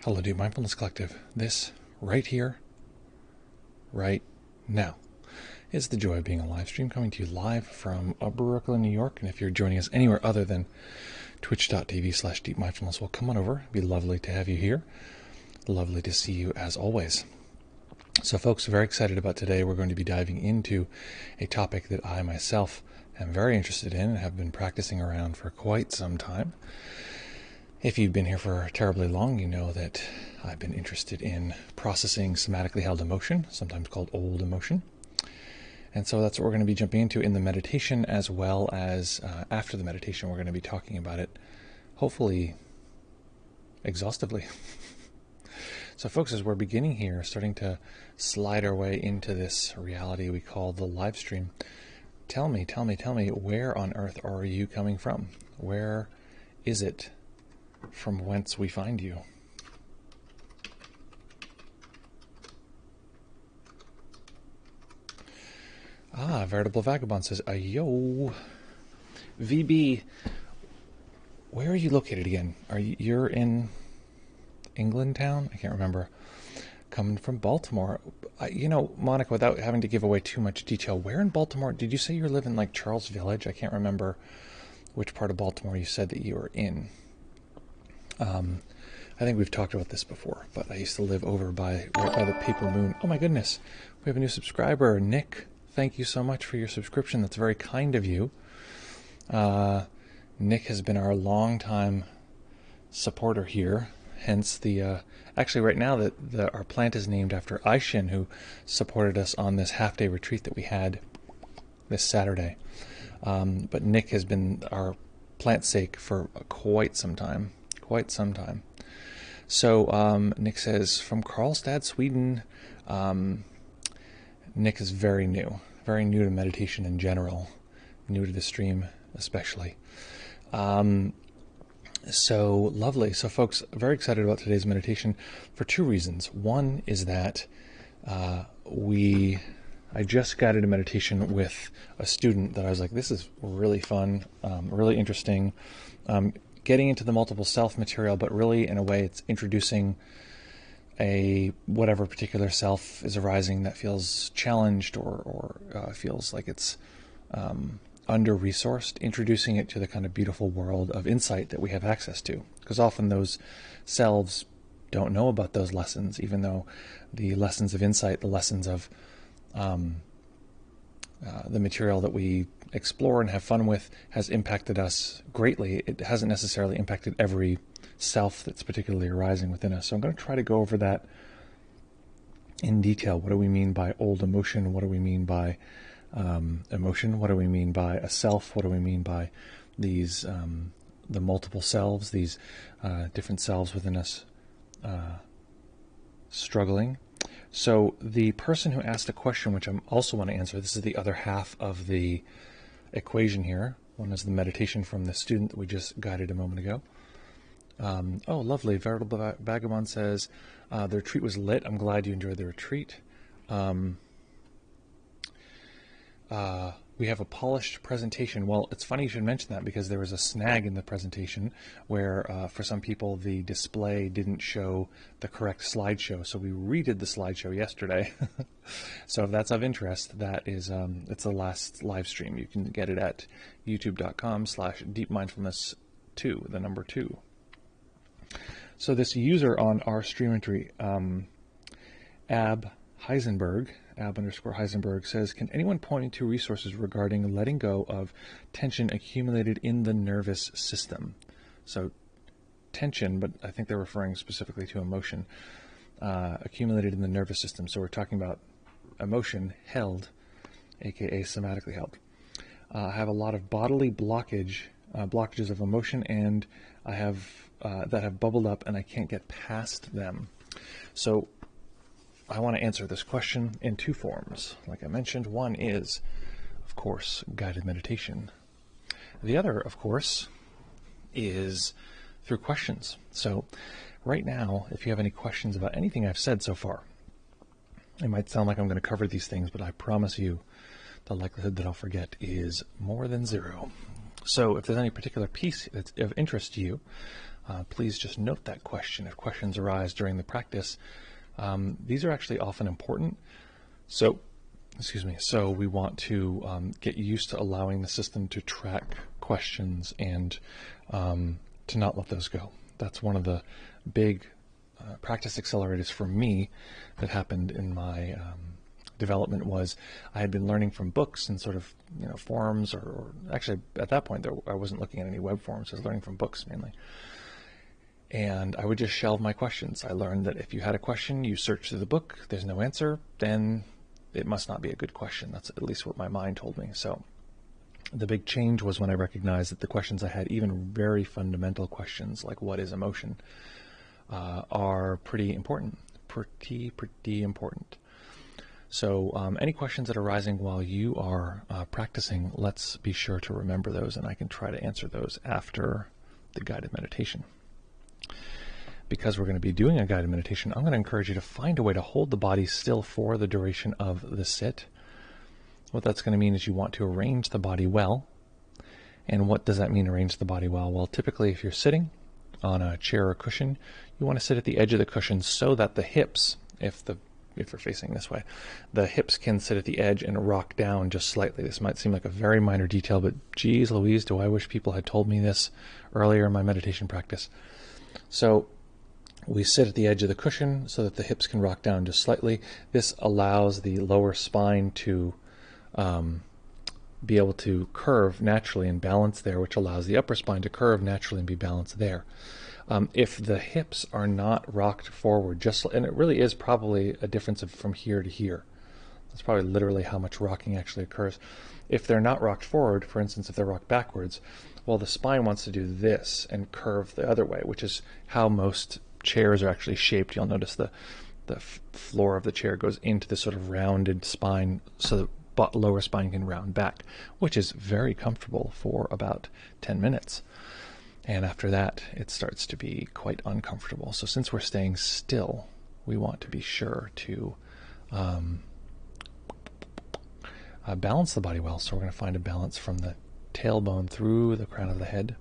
Hello, Deep Mindfulness Collective. This right here, right now, is the joy of being a live stream coming to you live from Brooklyn, New York. And if you're joining us anywhere other than twitch.tv/deepmindfulness, well, come on over. It'd be lovely to have you here. Lovely to see you as always. So, folks, very excited about today. We're going to be diving into a topic that I myself am very interested in and have been practicing around for quite some time. If you've been here for terribly long, you know that I've been interested in processing somatically held emotion, sometimes called old emotion. And so that's what we're going to be jumping into in the meditation, as well as after the meditation, we're going to be talking about it, hopefully exhaustively. So folks, as we're beginning here, starting to slide our way into this reality we call the live stream, tell me, where on earth are you coming from? Where is it from whence we find you? Veritable Vagabond says, yo, VB, where are you located again? You're in England town? I can't remember. Coming from Baltimore. Monica, without having to give away too much detail, where in Baltimore? Did you say you live in like Charles Village? I can't remember which part of Baltimore you said that you were in. I think we've talked about this before, but I used to live over right by the Paper Moon. Oh my goodness, we have a new subscriber, Nick. Thank you so much for your subscription. That's very kind of you. Nick has been our longtime supporter here. Hence the actually right now our plant is named after Aishin, who supported us on this half-day retreat that we had this Saturday. But Nick has been our plant sake for quite some time. So Nick says, from Karlstad, Sweden. Nick is very new to meditation in general, new to the stream especially. So lovely. So folks, very excited about today's meditation for two reasons. One is that I just guided a meditation with a student that I was like, this is really fun, really interesting. Getting into the multiple self material, but really in a way it's introducing whatever particular self is arising that feels challenged or feels like it's under-resourced, introducing it to the kind of beautiful world of insight that we have access to. Because often those selves don't know about those lessons, even though the lessons of insight, the lessons of the material that we explore and have fun with has impacted us greatly. It hasn't necessarily impacted every self that's particularly arising within us. So I'm going to try to go over that in detail. What do we mean by old emotion? What do we mean by emotion? What do we mean by a self? What do we mean by these the multiple selves, these different selves within us struggling? So the person who asked a question, which I also want to answer, this is the other half of the equation here. One is the meditation from the student that we just guided a moment ago. Oh, lovely. Veritable Vagabond says, the retreat was lit. I'm glad you enjoyed the retreat. We have a polished presentation. Well, it's funny you should mention that because there was a snag in the presentation where for some people the display didn't show the correct slideshow. So we redid the slideshow yesterday. So if that's of interest, that is it's the last live stream. You can get it at youtube.com/deepmindfulness2, the number 2. So this user on our streamentry, Ab_Heisenberg says, can anyone point to resources regarding letting go of tension accumulated in the nervous system? So tension, but I think they're referring specifically to emotion, accumulated in the nervous system. So we're talking about emotion held, aka somatically held. I have a lot of bodily blockages of emotion, and I have that have bubbled up and I can't get past them. So I want to answer this question in two forms. Like I mentioned, one is, of course, guided meditation. The other, of course, is through questions. So right now, if you have any questions about anything I've said so far, it might sound like I'm going to cover these things, but I promise you the likelihood that I'll forget is more than zero. So if there's any particular piece that's of interest to you, please just note that question. If questions arise during the practice, these are actually often important. So, so we want to get used to allowing the system to track questions and to not let those go. That's one of the big practice accelerators for me that happened in my development. Was I had been learning from books and sort of forums, or actually at that point I wasn't looking at any web forums. I was learning from books mainly. And I would just shelve my questions. I learned that if you had a question, you search through the book, there's no answer, then it must not be a good question. That's at least what my mind told me. So the big change was when I recognized that the questions I had, even very fundamental questions like what is emotion, are pretty important. Pretty important. So any questions that are arising while you are practicing, let's be sure to remember those, and I can try to answer those after the guided meditation. Because we're going to be doing a guided meditation, I'm going to encourage you to find a way to hold the body still for the duration of the sit. What that's going to mean is you want to arrange the body well. And what does that mean, arrange the body well? Well, typically if you're sitting on a chair or cushion, you want to sit at the edge of the cushion so that the hips, if you're facing this way, the hips can sit at the edge and rock down just slightly. This might seem like a very minor detail, but geez Louise, do I wish people had told me this earlier in my meditation practice. So we sit at the edge of the cushion so that the hips can rock down just slightly. This allows the lower spine to be able to curve naturally and balance there, which allows the upper spine to curve naturally and be balanced there. If the hips are not rocked forward, and it really is probably a difference from here to here. That's probably literally how much rocking actually occurs. If they're not rocked forward, for instance, if they're rocked backwards, well, the spine wants to do this and curve the other way, which is how most chairs are actually shaped. You'll notice the floor of the chair goes into this sort of rounded spine so the lower spine can round back, which is very comfortable for about 10 minutes. And after that, it starts to be quite uncomfortable. So since we're staying still, we want to be sure to balance the body well. So we're going to find a balance from the tailbone through the crown of the head.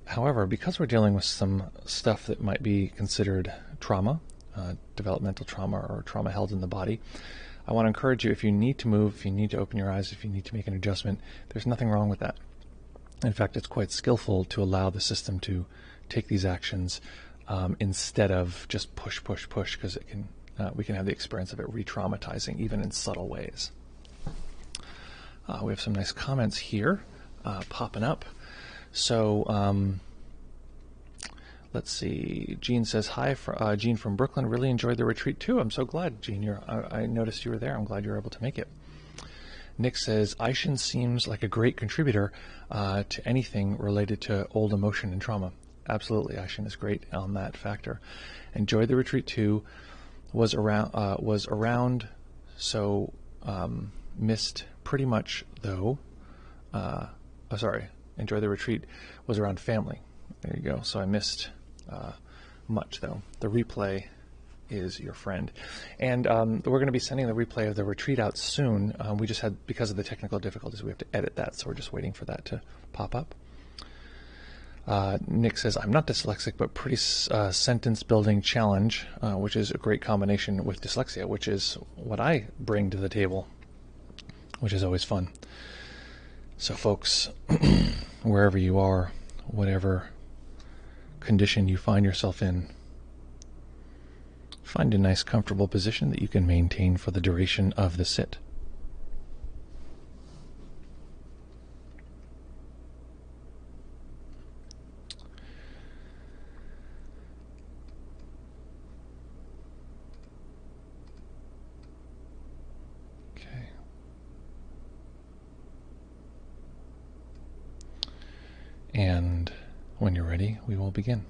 However, because we're dealing with some stuff that might be considered trauma, developmental trauma or trauma held in the body, I want to encourage you, if you need to move, if you need to open your eyes, if you need to make an adjustment, there's nothing wrong with that. In fact, it's quite skillful to allow the system to take these actions instead of just push, because we can have the experience of it re-traumatizing, even in subtle ways. We have some nice comments here popping up. So let's see. Jean says, hi, Jean from Brooklyn. Really enjoyed the retreat too. I'm so glad, Jean. I noticed you were there. I'm glad you were able to make it. Nick says, Aishin seems like a great contributor to anything related to old emotion and trauma. Absolutely, Aishin is great on that factor. Enjoyed the retreat too. Was around, so missed pretty much though. Enjoy the retreat, was around family. There you go. So I missed much though. The replay is your friend. And we're going to be sending the replay of the retreat out soon. We just had, because of the technical difficulties, we have to edit that, so we're just waiting for that to pop up. Nick says, I'm not dyslexic, but pretty sentence building challenge, which is a great combination with dyslexia, which is what I bring to the table, which is always fun. So folks, wherever you are, whatever condition you find yourself in, find a nice comfortable position that you can maintain for the duration of the sit. Okay. And when you're ready, we will begin.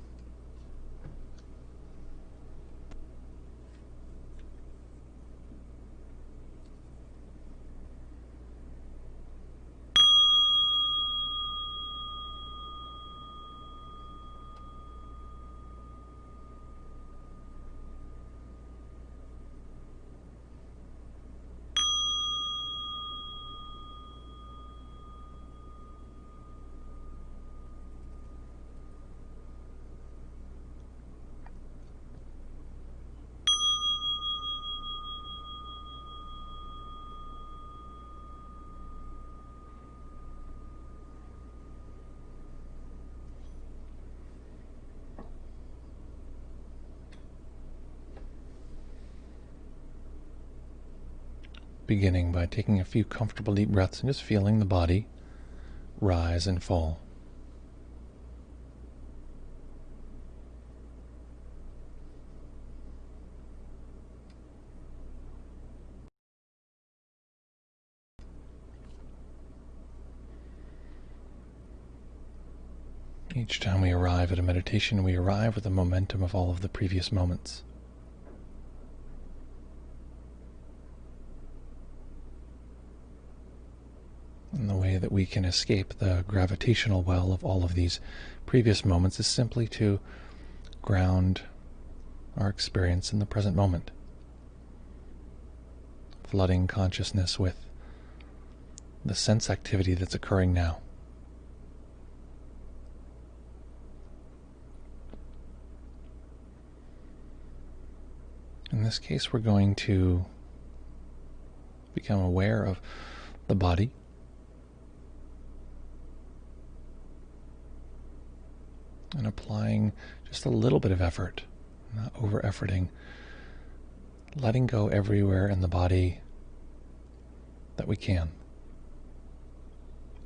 beginning by taking a few comfortable deep breaths and just feeling the body rise and fall. Each time we arrive at a meditation, we arrive with the momentum of all of the previous moments. And the way that we can escape the gravitational well of all of these previous moments is simply to ground our experience in the present moment, flooding consciousness with the sense activity that's occurring now. In this case, we're going to become aware of the body, and applying just a little bit of effort, not over-efforting, letting go everywhere in the body that we can,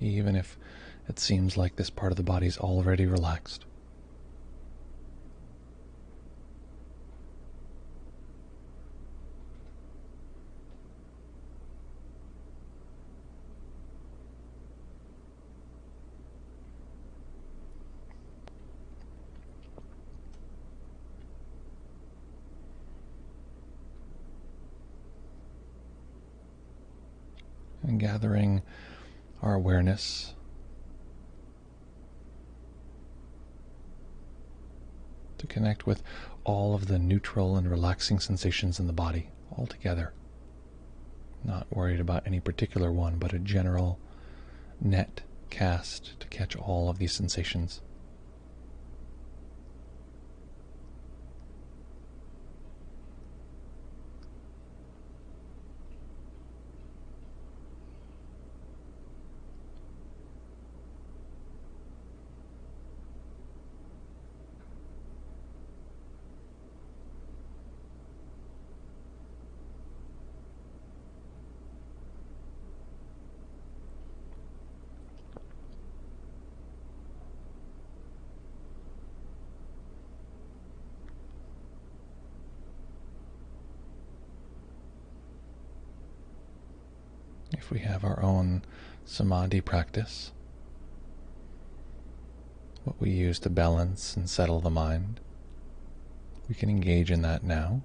even if it seems like this part of the body is already relaxed. And gathering our awareness to connect with all of the neutral and relaxing sensations in the body all together. Not worried about any particular one, but a general net cast to catch all of these sensations. If we have our own samadhi practice, what we use to balance and settle the mind, we can engage in that now.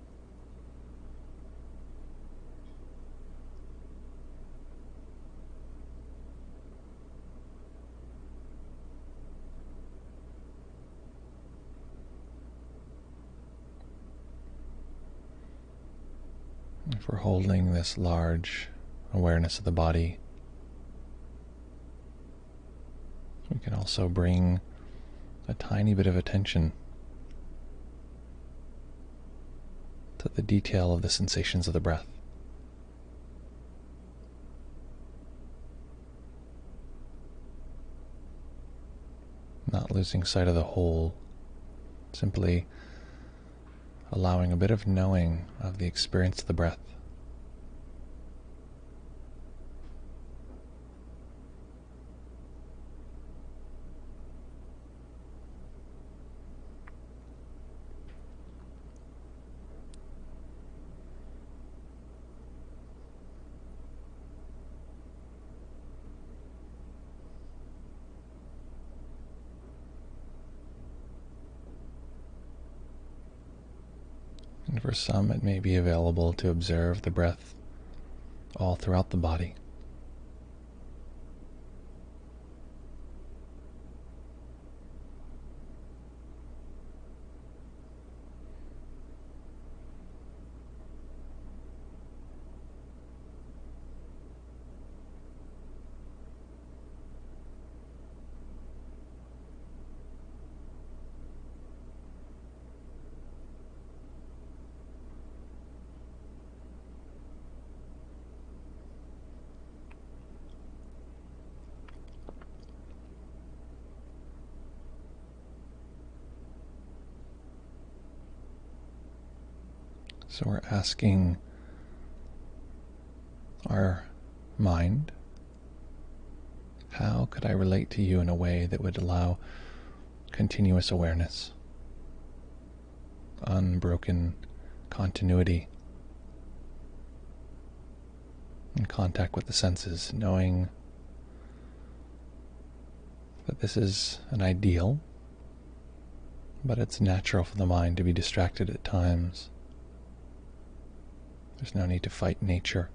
If we're holding this large awareness of the body, we can also bring a tiny bit of attention to the detail of the sensations of the breath. Not losing sight of the whole, simply allowing a bit of knowing of the experience of the breath. And for some, it may be available to observe the breath all throughout the body. So we're asking our mind, how could I relate to you in a way that would allow continuous awareness, unbroken continuity, in contact with the senses, knowing that this is an ideal, but it's natural for the mind to be distracted at times. There's no need to fight nature.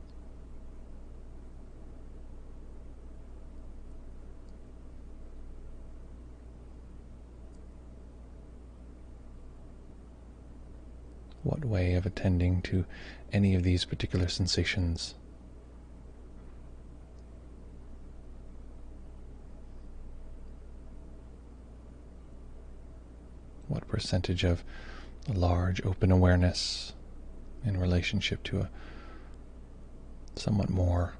What way of attending to any of these particular sensations? What percentage of a large open awareness in relationship to a somewhat more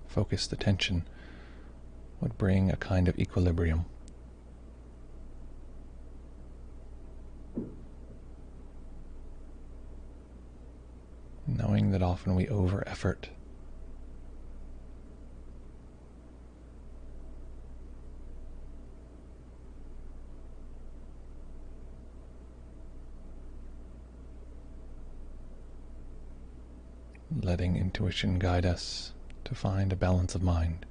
focused attention would bring a kind of equilibrium? Knowing that often we over-effort. Letting intuition guide us to find a balance of mind.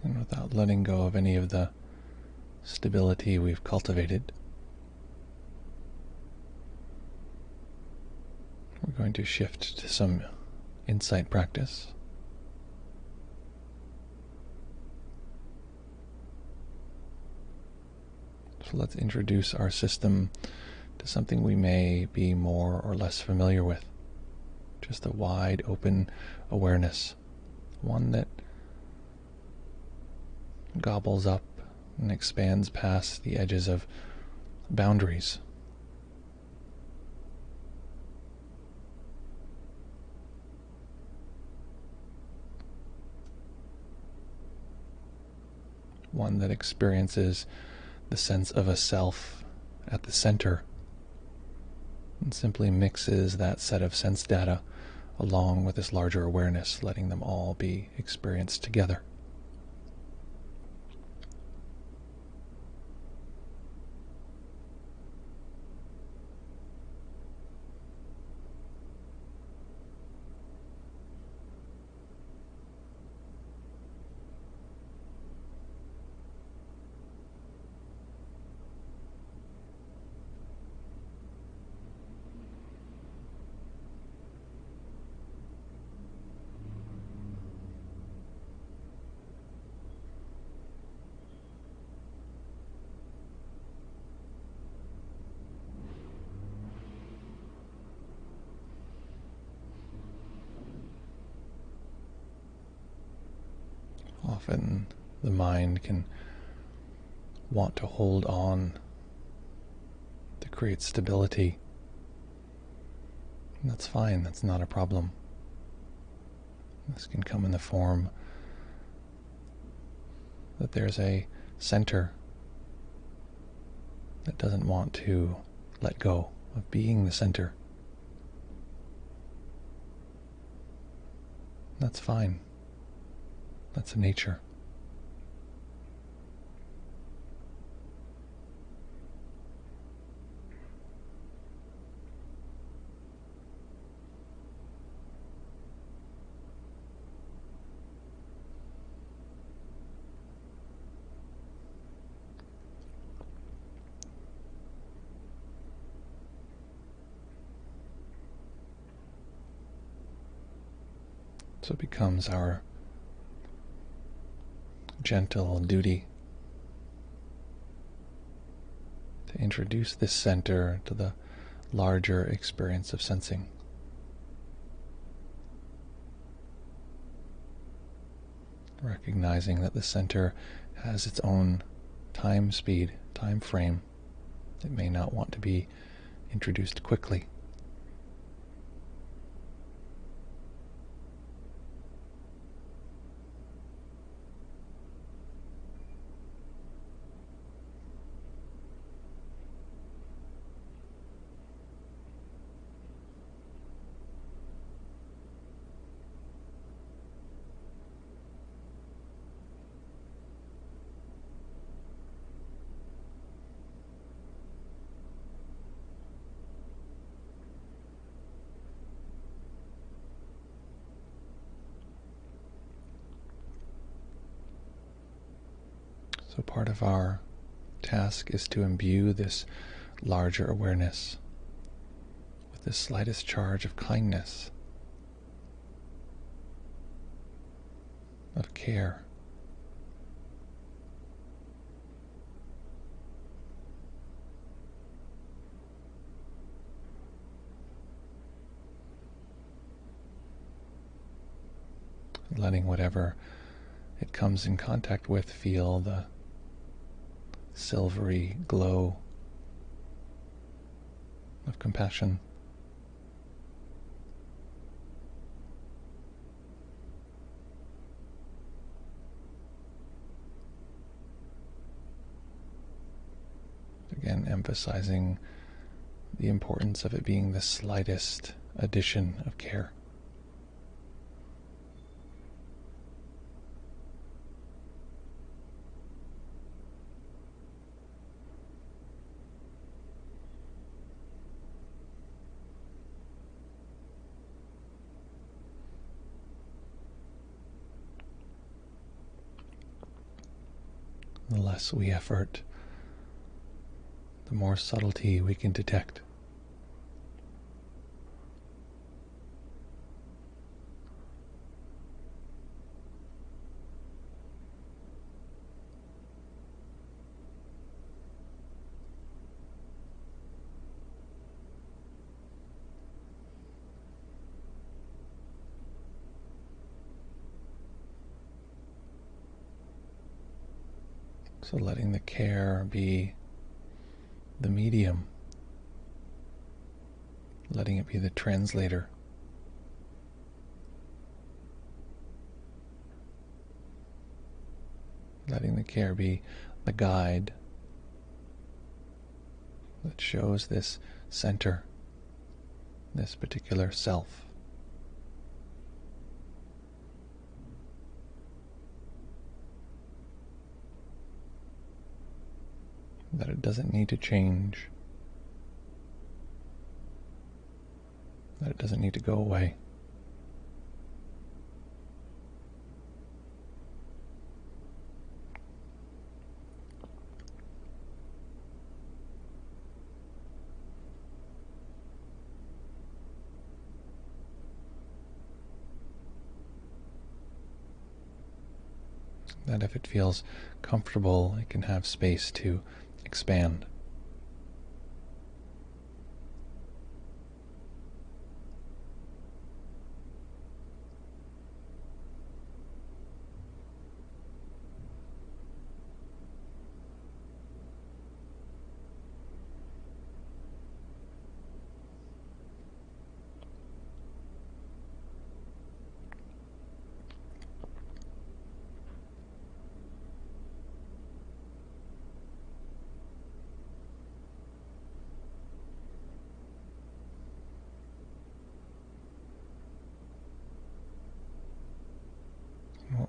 And without letting go of any of the stability we've cultivated, we're going to shift to some insight practice. So let's introduce our system to something we may be more or less familiar with. Just a wide open awareness, one that gobbles up and expands past the edges of boundaries. One that experiences the sense of a self at the center and simply mixes that set of sense data along with this larger awareness, letting them all be experienced together. Often the mind can want to hold on to create stability. And that's fine, that's not a problem. This can come in the form that there's a center that doesn't want to let go of being the center. That's fine. That's nature. So it becomes our gentle duty to introduce this center to the larger experience of sensing. Recognizing that the center has its own time speed, time frame. It may not want to be introduced quickly. So part of our task is to imbue this larger awareness with the slightest charge of kindness, of care. Letting whatever it comes in contact with feel the silvery glow of compassion. Again, emphasizing the importance of it being the slightest addition of care. The less we effort, the more subtlety we can detect. So letting the care be the medium, letting it be the translator. Letting the care be the guide that shows this center, this particular self. That it doesn't need to change, that it doesn't need to go away. That if it feels comfortable, it can have space to expand.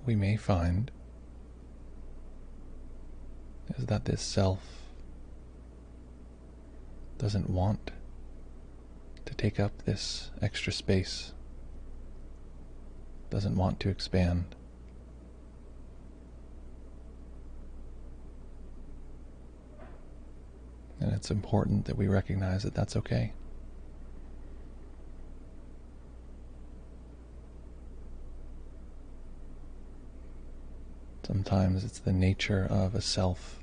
what we may find is that this self doesn't want to take up this extra space, doesn't want to expand. And it's important that we recognize that that's okay. Sometimes it's the nature of a self,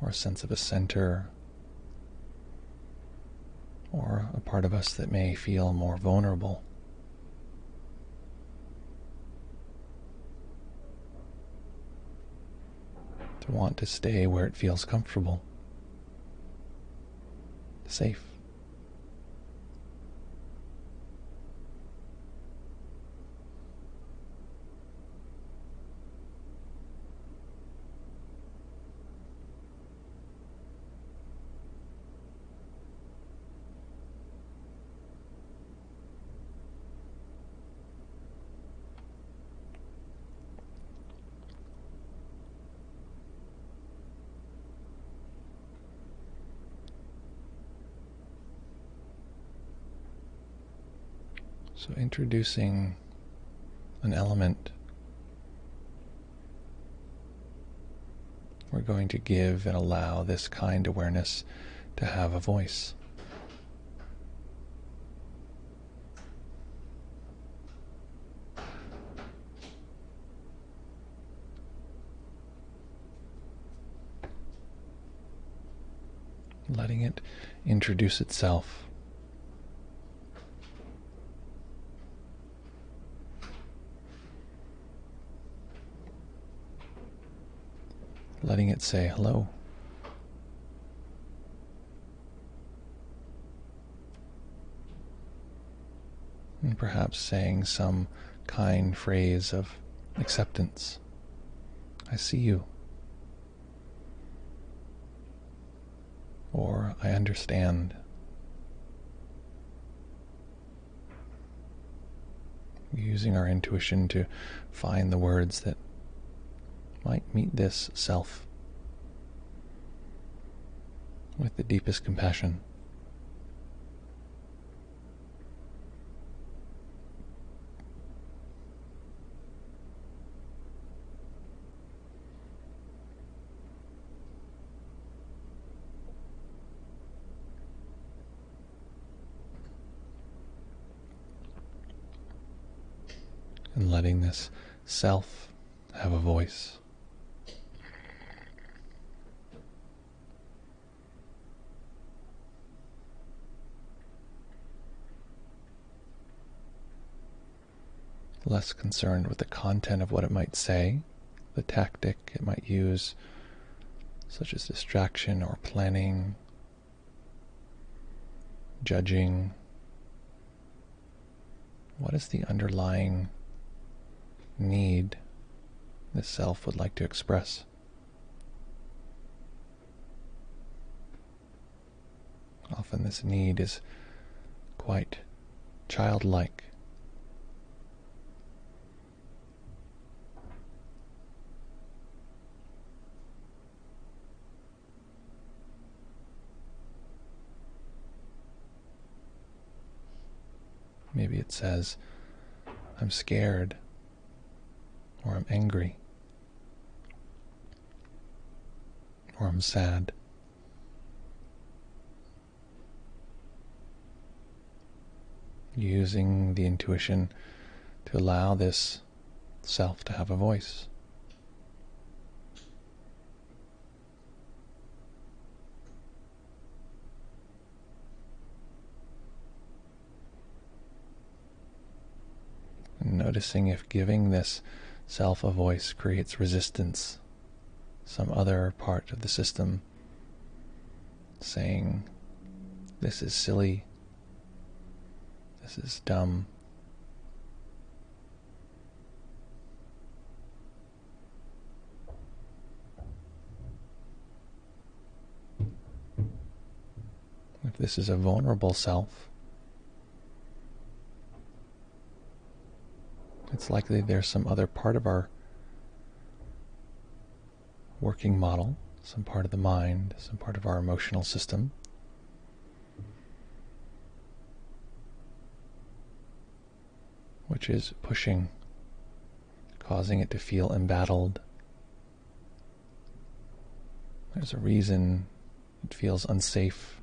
or a sense of a center, or a part of us that may feel more vulnerable. To want to stay where it feels comfortable, safe. So introducing an element, we're going to give and allow this kind awareness to have a voice. Letting it introduce itself. Letting it say hello. And perhaps saying some kind phrase of acceptance. I see you. Or I understand. Using our intuition to find the words that might meet this self with the deepest compassion. And letting this self have a voice. Less concerned with the content of what it might say, the tactic it might use, such as distraction or planning, judging. What is the underlying need the self would like to express? Often this need is quite childlike. Maybe it says, I'm scared, or I'm angry, or I'm sad. Using the intuition to allow this self to have a voice. And noticing if giving this self a voice creates resistance, some other part of the system saying, this is silly, this is dumb. If this is a vulnerable self, it's likely there's some other part of our working model, some part of the mind, some part of our emotional system. Which is pushing, causing it to feel embattled. There's a reason it feels unsafe.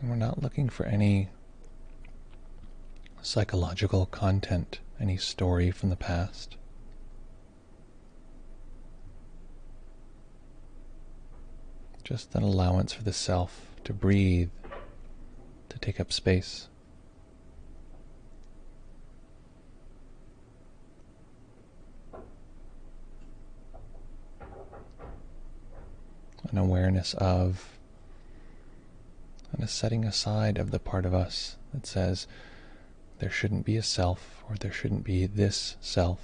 And we're not looking for any psychological content, any story from the past. Just an allowance for the self to breathe, to take up space. An awareness of, and a setting aside of the part of us that says there shouldn't be a self, or there shouldn't be this self.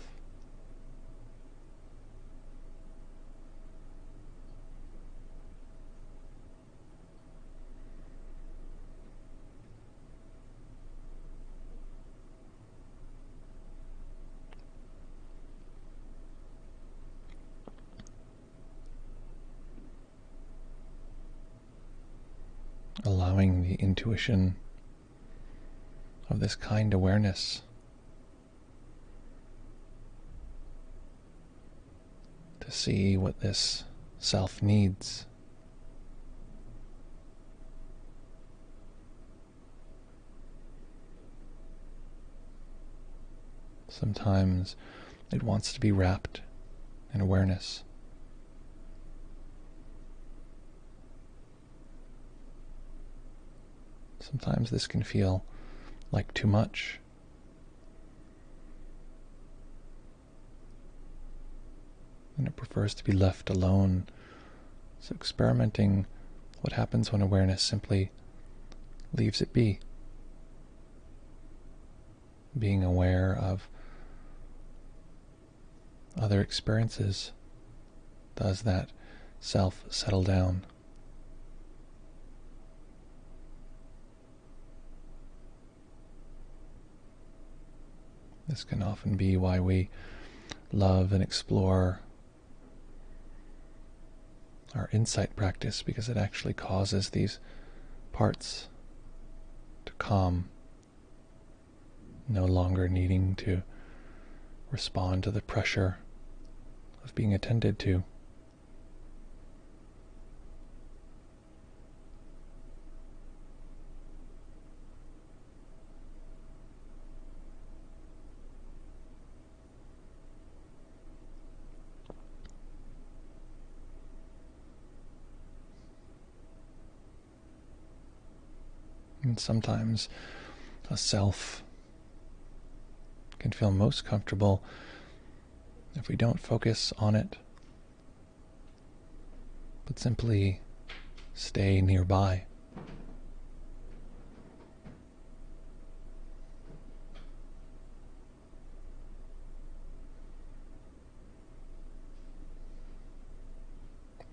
Allowing the intuition of this kind awareness to see what this self needs. Sometimes it wants to be wrapped in awareness. Sometimes this can feel like too much. And it prefers to be left alone. So experimenting what happens when awareness simply leaves it be. Being aware of other experiences. Does that self settle down? This can often be why we love and explore our insight practice, because it actually causes these parts to calm, no longer needing to respond to the pressure of being attended to. And sometimes a self can feel most comfortable if we don't focus on it, but simply stay nearby.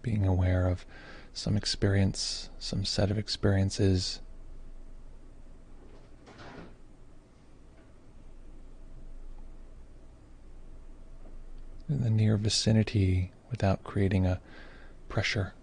Being aware of some experience, some set of experiences, in the near vicinity without creating a pressure.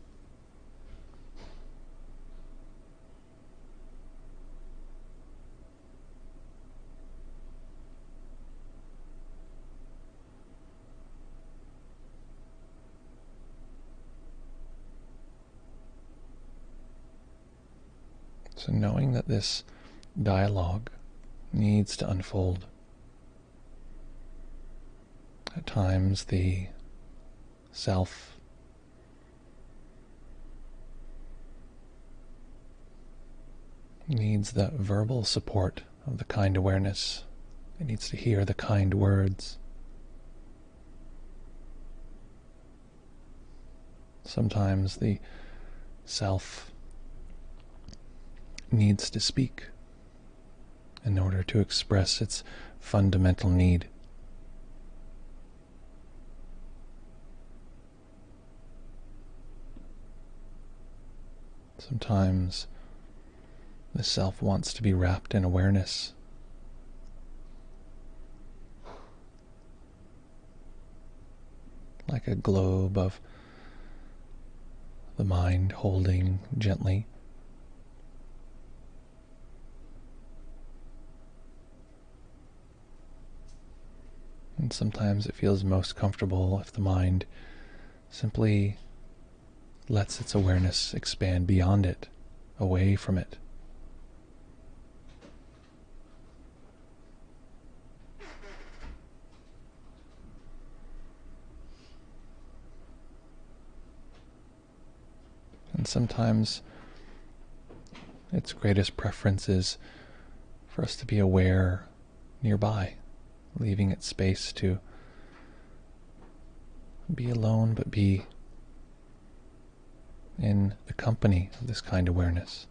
So knowing that this dialogue needs to unfold. At times the self needs the verbal support of the kind awareness. It needs to hear the kind words. Sometimes the self needs to speak in order to express its fundamental need. Sometimes The self wants to be wrapped in awareness. Like a globe of the mind holding gently. And sometimes it feels most comfortable if the mind simply lets its awareness expand beyond it, away from it. And sometimes its greatest preference is for us to be aware nearby, leaving it space to be alone, but be in the company of this kind of awareness.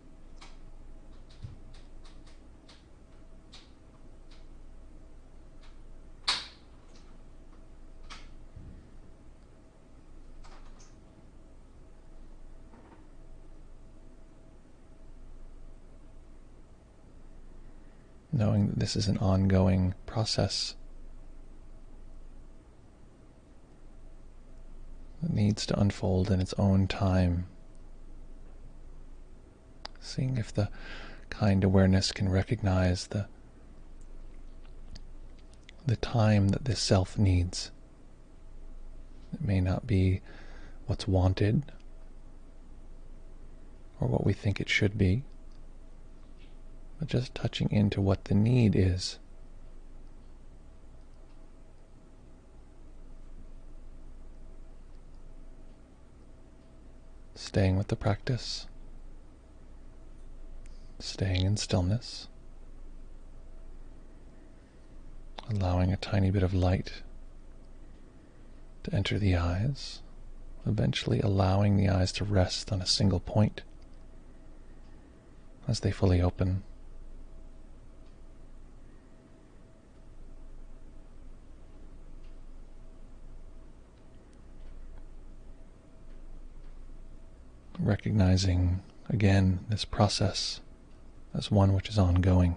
Knowing that this is an ongoing process that needs to unfold in its own time. Seeing if the kind awareness can recognize the time that this self needs. It may not be what's wanted or what we think it should be, but just touching into what the need is. Staying with the practice, staying in stillness, allowing a tiny bit of light to enter the eyes, eventually allowing the eyes to rest on a single point as they fully open. Recognizing again this process as one which is ongoing.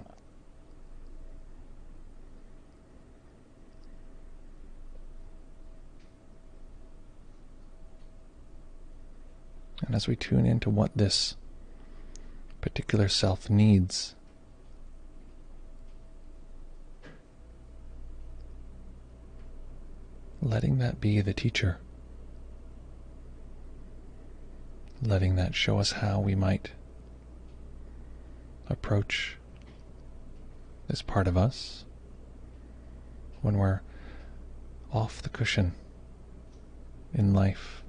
And as we tune into what this particular self needs, letting that be the teacher. Letting that show us how we might approach this part of us when we're off the cushion in life.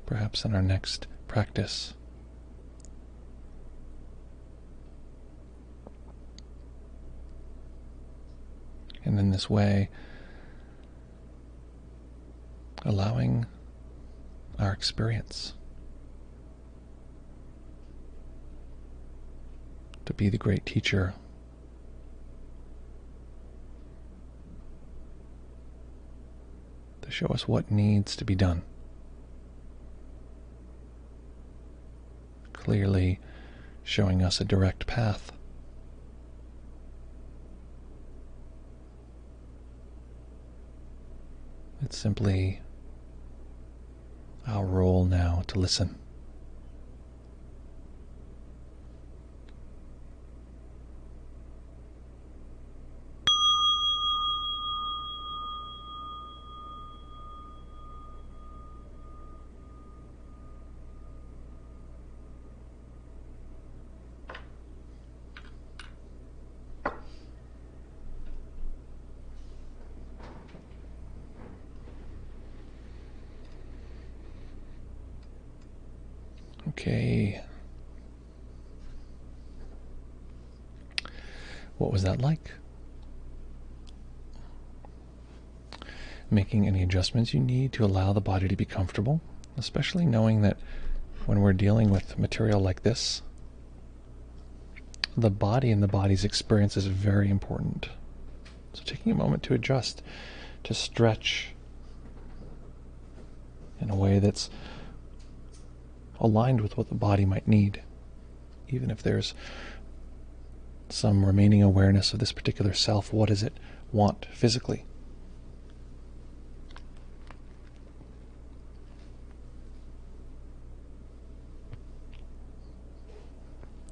Perhaps in our next practice. And in this way, allowing our experience to be the great teacher, to show us what needs to be done. Clearly showing us a direct path. It's simply our role now to listen. Okay. What was that like? Making any adjustments you need to allow the body to be comfortable, especially knowing that when we're dealing with material like this, the body and the body's experience is very important. So taking a moment to adjust, to stretch in a way that's aligned with what the body might need, even if there's some remaining awareness of this particular self. What does it want physically?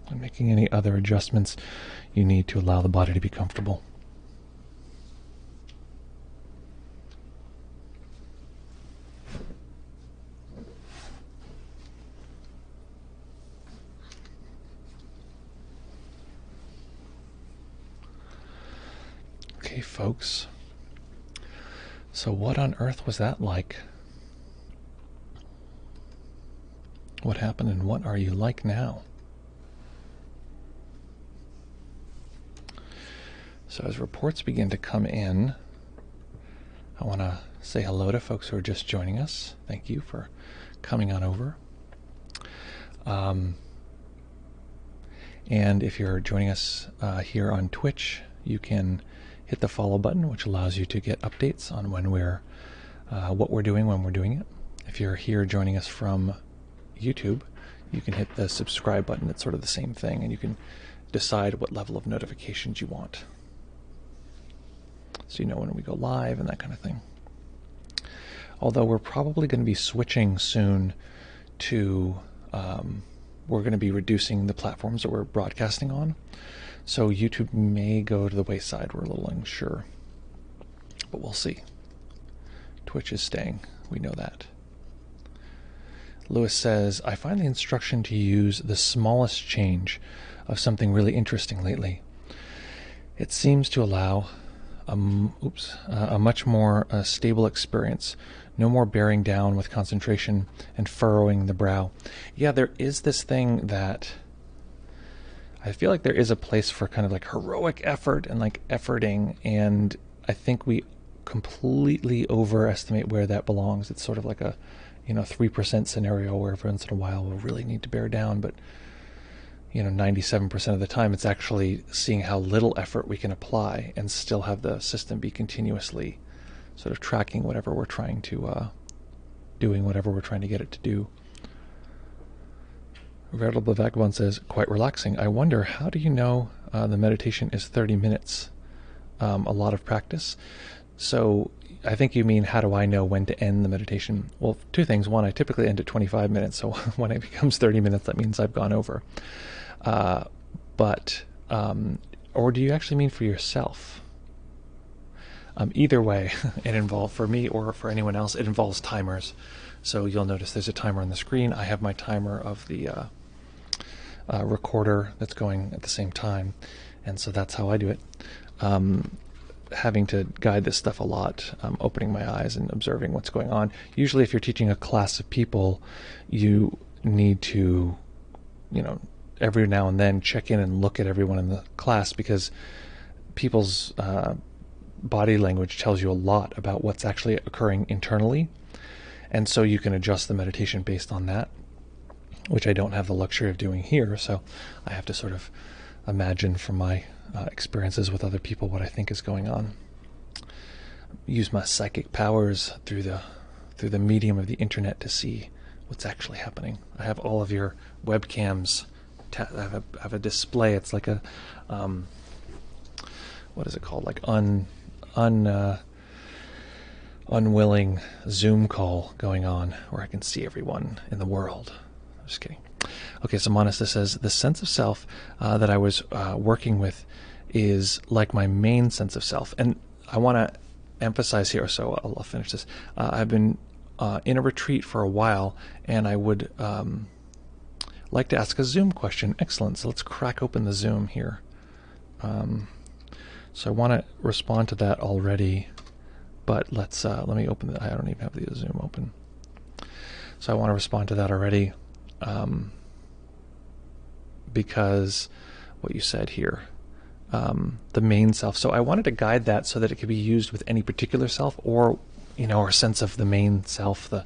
And making any other adjustments you need to allow the body to be comfortable. Okay, folks. So what on earth was that like? What happened and what are you like now? So as reports begin to come in, I want to say hello to folks who are just joining us. Thank you for coming on over. And if you're joining us here on Twitch, you can hit the follow button, which allows you to get updates on when what we're doing when we're doing it. If you're here joining us from YouTube, you can hit the subscribe button. It's sort of the same thing, and you can decide what level of notifications you want, so you know when we go live and that kind of thing. Although we're probably going to be switching soon to, we're going to be reducing the platforms that we're broadcasting on. So YouTube may go to the wayside. We're a little unsure, but we'll see. Twitch is staying. We know that. Lewis says, I find the instruction to use the smallest change of something really interesting lately. It seems to allow a much more stable experience. No more bearing down with concentration and furrowing the brow. Yeah, there is this thing that I feel like there is a place for kind of like heroic effort and like efforting, and I think we completely overestimate where that belongs. It's sort of like a 3% scenario where every once in a while we'll really need to bear down, but 97% of the time it's actually seeing how little effort we can apply and still have the system be continuously sort of tracking whatever we're trying to doing whatever we're trying to get it to do. Veritable Vagabond says, quite relaxing. I wonder, how do you know the meditation is 30 minutes? A lot of practice. So I think you mean, how do I know when to end the meditation? Well, two things. One, I typically end at 25 minutes. So when it becomes 30 minutes, that means I've gone over. Or do you actually mean for yourself? Either way, it involves, for me or for anyone else, it involves timers. So you'll notice there's a timer on the screen. I have my timer of the recorder that's going at the same time, and so that's how I do it. Having to guide this stuff a lot, opening my eyes and observing what's going on. Usually if you're teaching a class of people, you need to, every now and then check in and look at everyone in the class, because people's body language tells you a lot about what's actually occurring internally. And so you can adjust the meditation based on that, which I don't have the luxury of doing here. So I have to sort of imagine from my experiences with other people what I think is going on. Use my psychic powers through the medium of the internet to see what's actually happening. I have all of your webcams. I have a display. It's like a what is it called? Like unwilling Zoom call going on where I can see everyone in the world. I'm just kidding. Okay, so Monista says, the sense of self that I was working with is like my main sense of self. And I want to emphasize here, so I'll finish this. I've been in a retreat for a while, and I would like to ask a Zoom question. Excellent. So let's crack open the Zoom here. So I want to respond to that already, but let me open it. I don't even have the Zoom open. So I want to respond to that already, because what you said here, the main self. So I wanted to guide that so that it could be used with any particular self, or our sense of the main self, the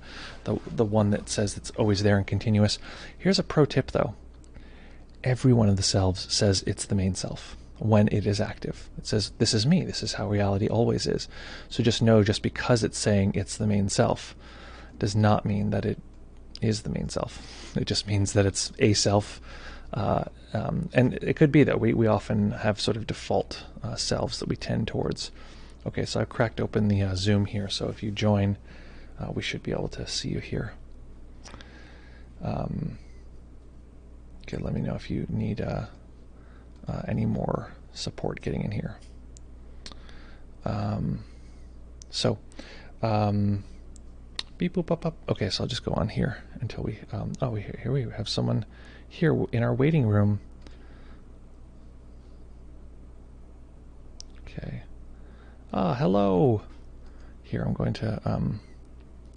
one that says it's always there and continuous. Here's a pro tip though. Every one of the selves says it's the main self when it is active. It says, this is me, this is how reality always is. So just know, just because it's saying it's the main self does not mean that it is the main self. It just means that it's a self. And it could be that we often have sort of default selves that we tend towards. Okay, so I've cracked open the Zoom here, so if you join, we should be able to see you here. Okay, let me know if you need any more support getting in here. Beep boop up up. Okay, so I'll just go on here until we. Here we have someone here in our waiting room. Okay. Hello. Here, I'm going to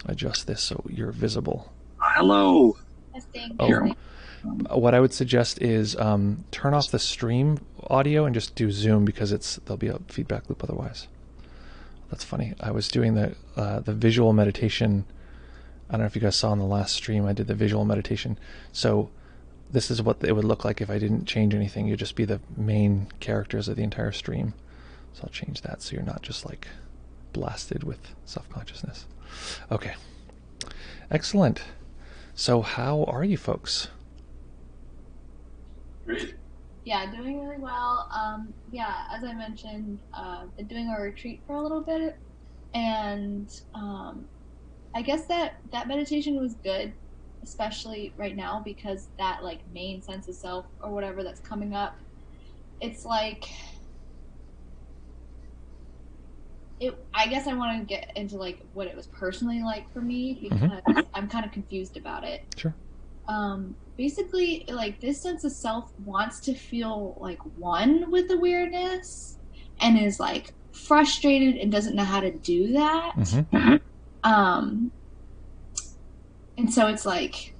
adjust this so you're visible. Hello. Oh, what I would suggest is turn off the stream audio and just do Zoom, because there'll be a feedback loop otherwise. That's funny. I was doing the visual meditation. I don't know if you guys saw in the last stream, I did the visual meditation. So this is what it would look like if I didn't change anything. You'd just be the main characters of the entire stream. So I'll change that so you're not just like blasted with self-consciousness. Okay. Excellent. So how are you folks? Great. Yeah, doing really well. Yeah, as I mentioned, been doing a retreat for a little bit, and I guess that meditation was good, especially right now, because that like main sense of self or whatever that's coming up, it's like I guess I want to get into like what it was personally like for me, because I'm kind of confused about it. Sure. Basically, like, this sense of self wants to feel like one with awareness, and is like frustrated and doesn't know how to do that. And so it's like,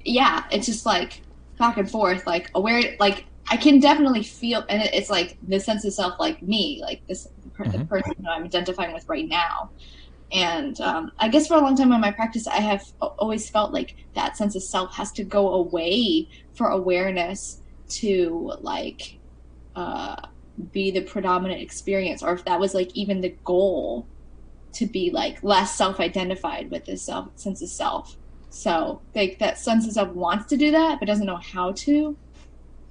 yeah, it's just like back and forth, like aware, like I can definitely feel, and it's like the sense of self, like me, like this the person that I'm identifying with right now. And I guess for a long time in my practice, I have always felt like that sense of self has to go away for awareness to like be the predominant experience, or if that was like even the goal, to be like less self-identified with this sense of self. So like that sense of self wants to do that, but doesn't know how to.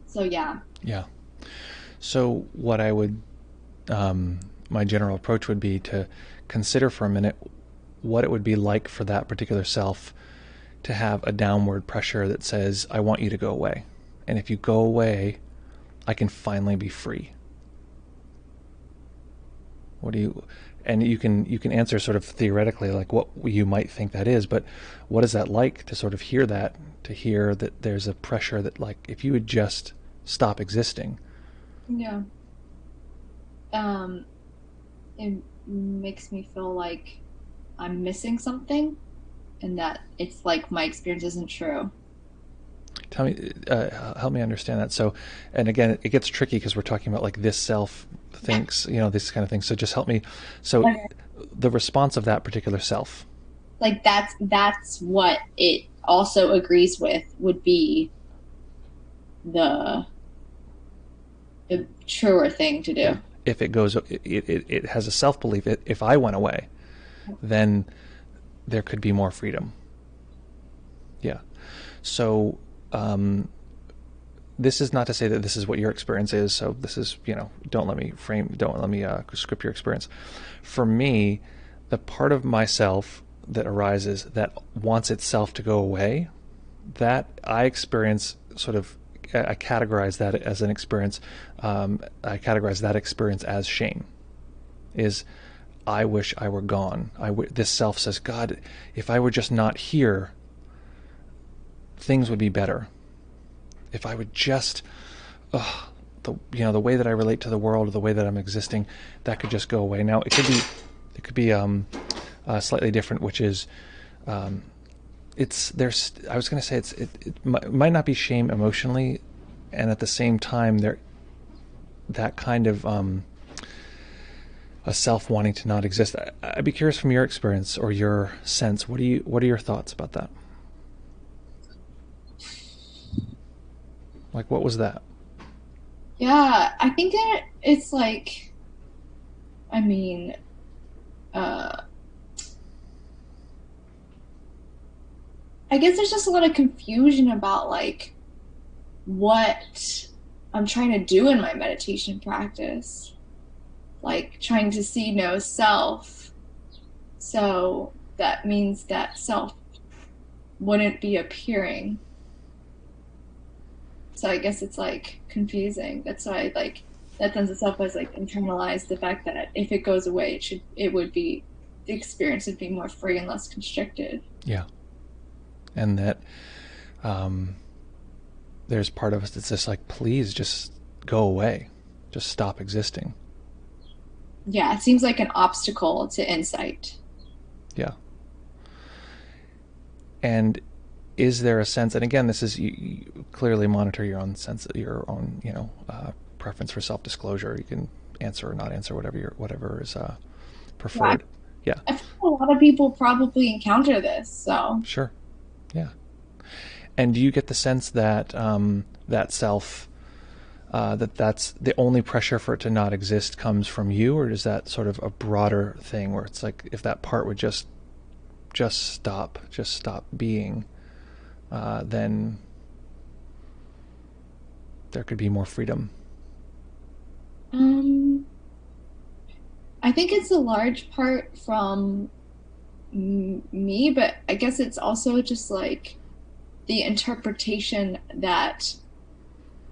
So yeah. Yeah. So what I would, my general approach would be to consider for a minute what it would be like for that particular self to have a downward pressure that says, I want you to go away. And if you go away, I can finally be free. And you can answer sort of theoretically like what you might think that is, but what is that like to sort of hear that, to hear that there's a pressure that like, if you would just stop existing. Yeah. It makes me feel like I'm missing something, and that it's like my experience isn't true. Tell me, help me understand that. So, and again, it gets tricky because we're talking about like this self thinks, this kind of thing. So just help me. So the response of that particular self. Like that's what it also agrees with would be the truer thing to do. If it goes, it has a self-belief. If I went away, then there could be more freedom. Yeah. So this is not to say that this is what your experience is. So this is, don't let me script your experience. For me, the part of myself that arises that wants itself to go away, that I experience sort of, I categorize that as an experience. I categorize that experience as shame. Is I wish I were gone. This self says, God, if I were just not here, things would be better. If I would just, the way that I relate to the world, or the way that I'm existing, that could just go away. Now it could be slightly different, which is. I was going to say it might not be shame emotionally, and at the same time that kind of a self wanting to not exist. I'd be curious from your experience or your sense. What are your thoughts about that? Like, what was that? Yeah, I think that it's like, I mean, I guess there's just a lot of confusion about like what I'm trying to do in my meditation practice, like trying to see no self. So that means that self wouldn't be appearing. So I guess it's like confusing. That's why like that sense of self was like internalized the fact that if it goes away, it would be, the experience would be more free and less constricted. Yeah. And that there's part of us that's just like, please just go away. Just stop existing. Yeah, it seems like an obstacle to insight. Yeah. And is there a sense, and again, this is, you clearly monitor your own sense, your own, preference for self-disclosure. You can answer or not answer whatever is preferred. Yeah. I feel like a lot of people probably encounter this, so. Sure. Yeah. And do you get the sense that that self, that's the only pressure for it to not exist comes from you, or is that sort of a broader thing where it's like if that part would just stop being, then there could be more freedom? I think it's a large part from me, but I guess it's also just like the interpretation that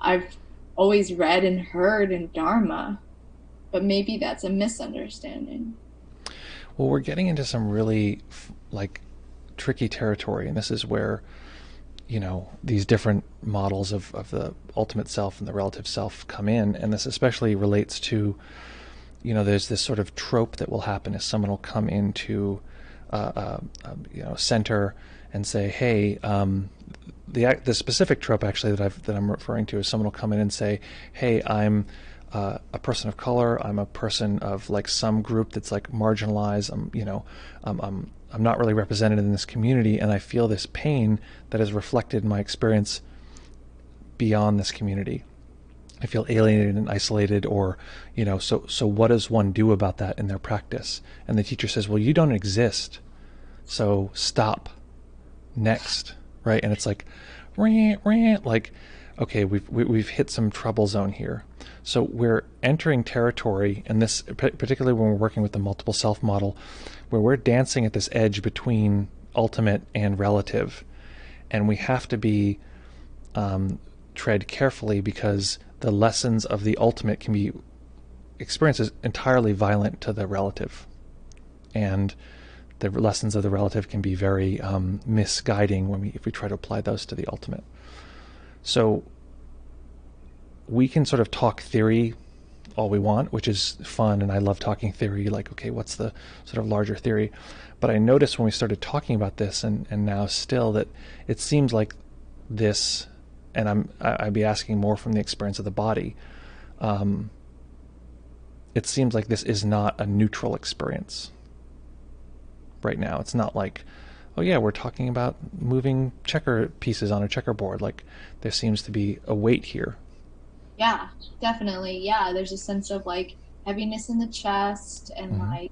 I've always read and heard in Dharma, but maybe that's a misunderstanding. Well, we're getting into some really like tricky territory, and this is where these different models of the ultimate self and the relative self come in, and this especially relates to there's this sort of trope that will happen is someone will come into center and say, hey, the specific trope actually that I'm referring to is someone will come in and say, hey, I'm a person of color, I'm a person of like some group that's like marginalized, I'm not really represented in this community, and I feel this pain that is reflected in my experience beyond this community. I feel alienated and isolated, or so what does one do about that in their practice? And the teacher says, well, you don't exist, so stop. Next, right? And it's like, rant, like, okay, we've hit some trouble zone here. So we're entering territory, and this, particularly when we're working with the multiple self model, where we're dancing at this edge between ultimate and relative, and we have to be tread carefully, because the lessons of the ultimate can be experienced as entirely violent to the relative, and the lessons of the relative can be very misguiding if we try to apply those to the ultimate. So we can sort of talk theory all we want, which is fun, and I love talking theory, like, okay, what's the sort of larger theory? But I noticed when we started talking about this, and now still, that it seems like this, and I'd be asking more from the experience of the body, it seems like this is not a neutral experience right now. It's not like, oh yeah, we're talking about moving checker pieces on a checkerboard. Like, there seems to be a weight here. Yeah, definitely. Yeah, there's a sense of like heaviness in the chest, and like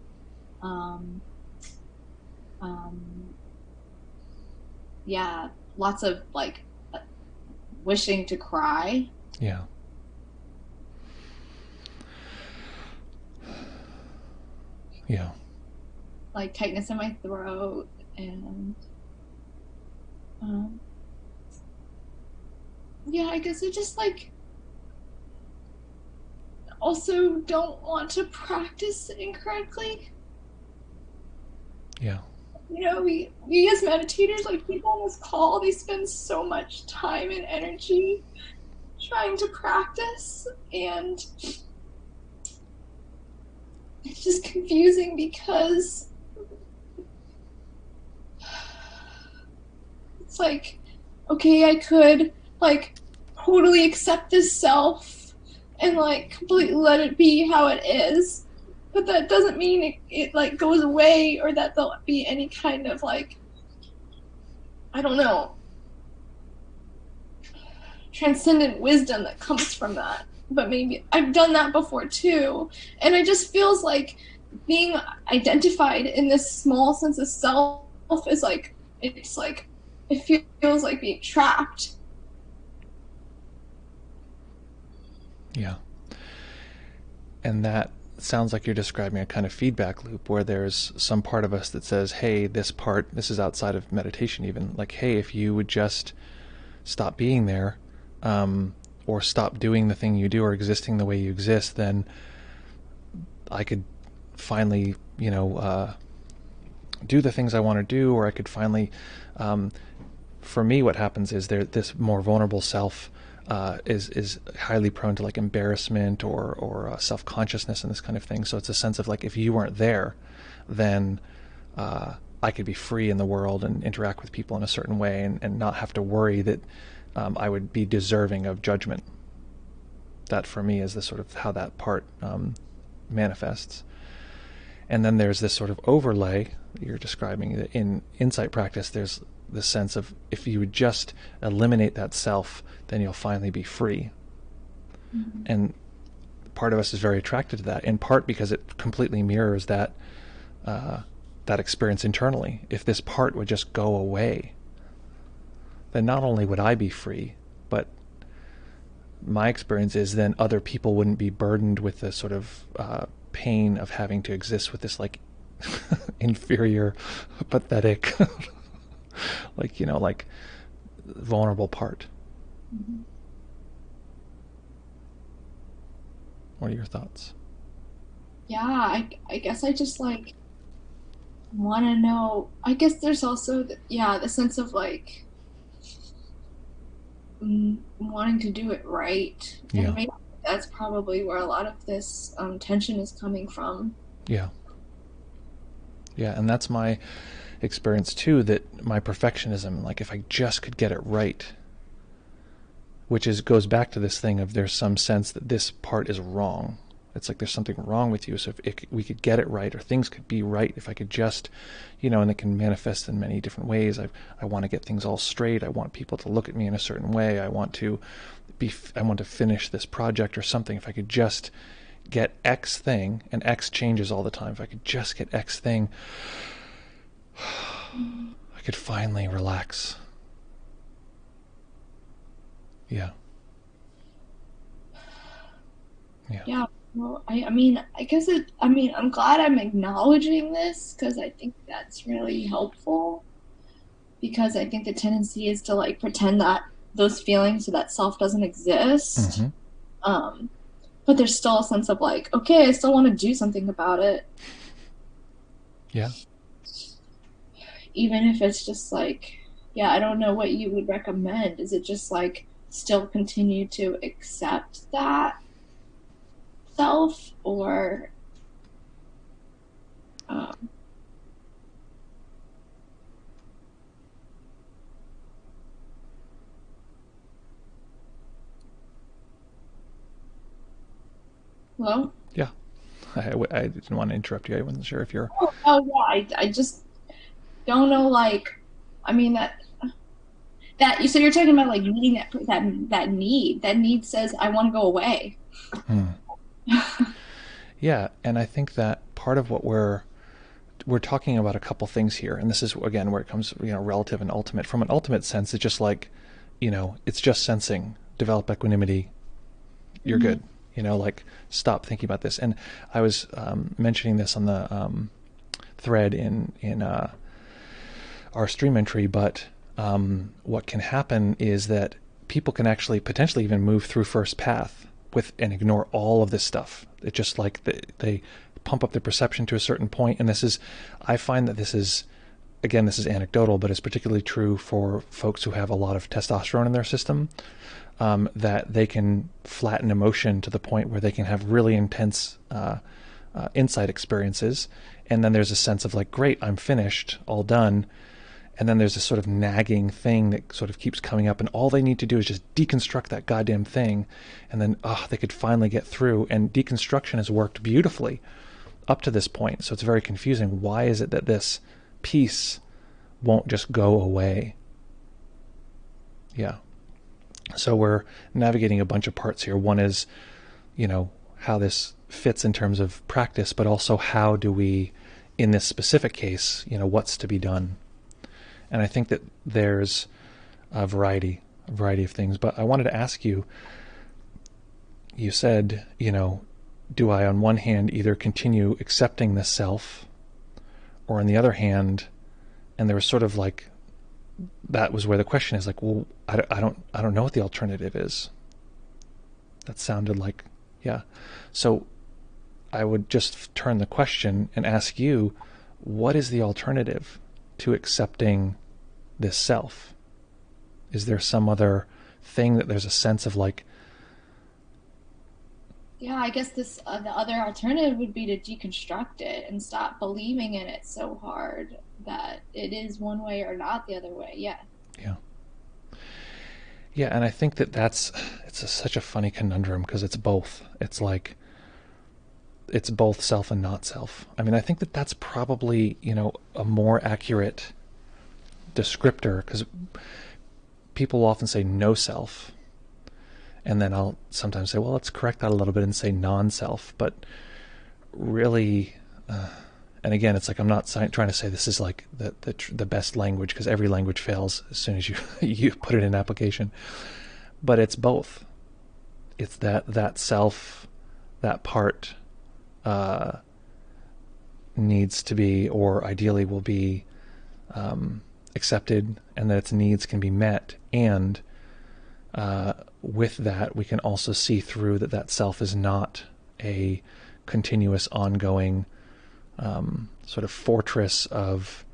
yeah, lots of like wishing to cry. Yeah. Yeah. Like tightness in my throat, and yeah, I guess I just like also don't want to practice incorrectly. Yeah. We as meditators, like people on this call, they spend so much time and energy trying to practice, and it's just confusing because it's like, okay, I could like totally accept this self and like completely let it be how it is, but that doesn't mean it like goes away, or that there'll be any kind of like, I don't know, transcendent wisdom that comes from that. But maybe I've done that before too, and it just feels like being identified in this small sense of self is like, it's like it feels like being trapped. Yeah. And that sounds like you're describing a kind of feedback loop where there's some part of us that says, hey, this is outside of meditation even, like, hey, if you would just stop being there, or stop doing the thing you do or existing the way you exist, then I could finally, do the things I want to do, or I could finally, for me, what happens is this more vulnerable self is highly prone to like embarrassment or self-consciousness and this kind of thing. So it's a sense of like, if you weren't there, then I could be free in the world and interact with people in a certain way and not have to worry that I would be deserving of judgment. That for me is the sort of how that part manifests. And then there's this sort of overlay that you're describing that in insight practice, there's the sense of if you would just eliminate that self, then you'll finally be free. Mm-hmm. And part of us is very attracted to that, in part because it completely mirrors that that experience internally. If this part would just go away, then not only would I be free, but my experience is then other people wouldn't be burdened with the sort of pain of having to exist with this like inferior, pathetic, like vulnerable part. Mm-hmm. What are your thoughts? Yeah, I guess I just like want to know. I guess there's also the sense of like wanting to do it right. Yeah. And maybe that's probably where a lot of this tension is coming from. Yeah. Yeah, and that's my experience too, that my perfectionism, like if I just could get it right, which goes back to this thing of there's some sense that this part is wrong. It's like there's something wrong with you. So if we could get it right, or things could be right, if I could just, and it can manifest in many different ways. I want to get things all straight. I want people to look at me in a certain way. I want to finish this project or something. If I could just get X thing, and X changes all the time. If I could just get X thing, I could finally relax. Yeah. Yeah. Yeah. Well, I mean, I'm glad I'm acknowledging this because I think that's really helpful, because I think the tendency is to like pretend that those feelings or that self doesn't exist. Mm-hmm. But there's still a sense of like, okay, I still want to do something about it. Yeah. Even if it's just like, I don't know what you would recommend. Is it just like still continue to accept that self, or hello? Yeah. I didn't want to interrupt you. I wasn't sure if you're... Oh yeah, I just don't know, like, I mean, so you're talking about like needing that need says I want to go away. Yeah, and I think that part of what we're talking about a couple things here, and this is again where it comes, relative and ultimate. From an ultimate sense, it's just like, it's just sensing, develop equanimity, you're good. Like stop thinking about this. And I was mentioning this on the thread in our streamentry, but what can happen is that people can actually potentially even move through first path and ignore all of this stuff. It's just like they pump up their perception to a certain point, and I find that this is anecdotal, but it's particularly true for folks who have a lot of testosterone in their system, that they can flatten emotion to the point where they can have really intense insight experiences, and then there's a sense of like, great, I'm finished, all done. And then there's this sort of nagging thing that sort of keeps coming up, and all they need to do is just deconstruct that goddamn thing, and then they could finally get through. And deconstruction has worked beautifully up to this point, so it's very confusing. Why is it that this piece won't just go away? Yeah. So we're navigating a bunch of parts here. One is, how this fits in terms of practice, but also how do we, in this specific case, what's to be done. And I think that there's a variety of things. But I wanted to ask you, you said, do I on one hand either continue accepting the self, or on the other hand, and there was sort of like, that was where the question is like, well, I don't know what the alternative is. That sounded like, yeah. So I would just turn the question and ask you, what is the alternative to accepting this self? Is there some other thing that there's a sense of like, Yeah, I guess this the other alternative would be to deconstruct it and stop believing in it so hard that it is one way or not the other way. Yeah. yeah. Yeah, and I think that such a funny conundrum because it's both. It's like, it's both self and not self. I mean, I think that that's probably, a more accurate descriptor, because people often say no self, and then I'll sometimes say, well, let's correct that a little bit and say non-self. But really, and again, it's like, I'm not trying to say this is like the best language, because every language fails as soon as you you put it in application. But it's both. It's that self, that part needs to be, or ideally will be, accepted, and that its needs can be met. And with that, we can also see through that self is not a continuous, ongoing sort of fortress of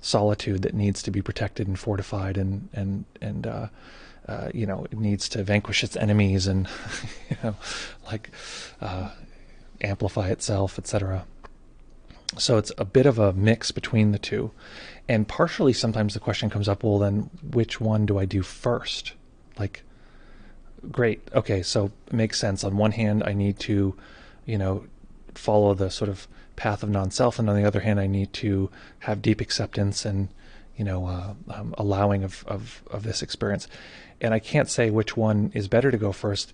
solitude that needs to be protected and fortified, and it needs to vanquish its enemies and amplify itself, etc. So it's a bit of a mix between the two. And partially sometimes the question comes up, well, then which one do I do first? Like, great, okay, so it makes sense. On one hand, I need to, follow the sort of path of non-self, and on the other hand, I need to have deep acceptance and, allowing of this experience. And I can't say which one is better to go first,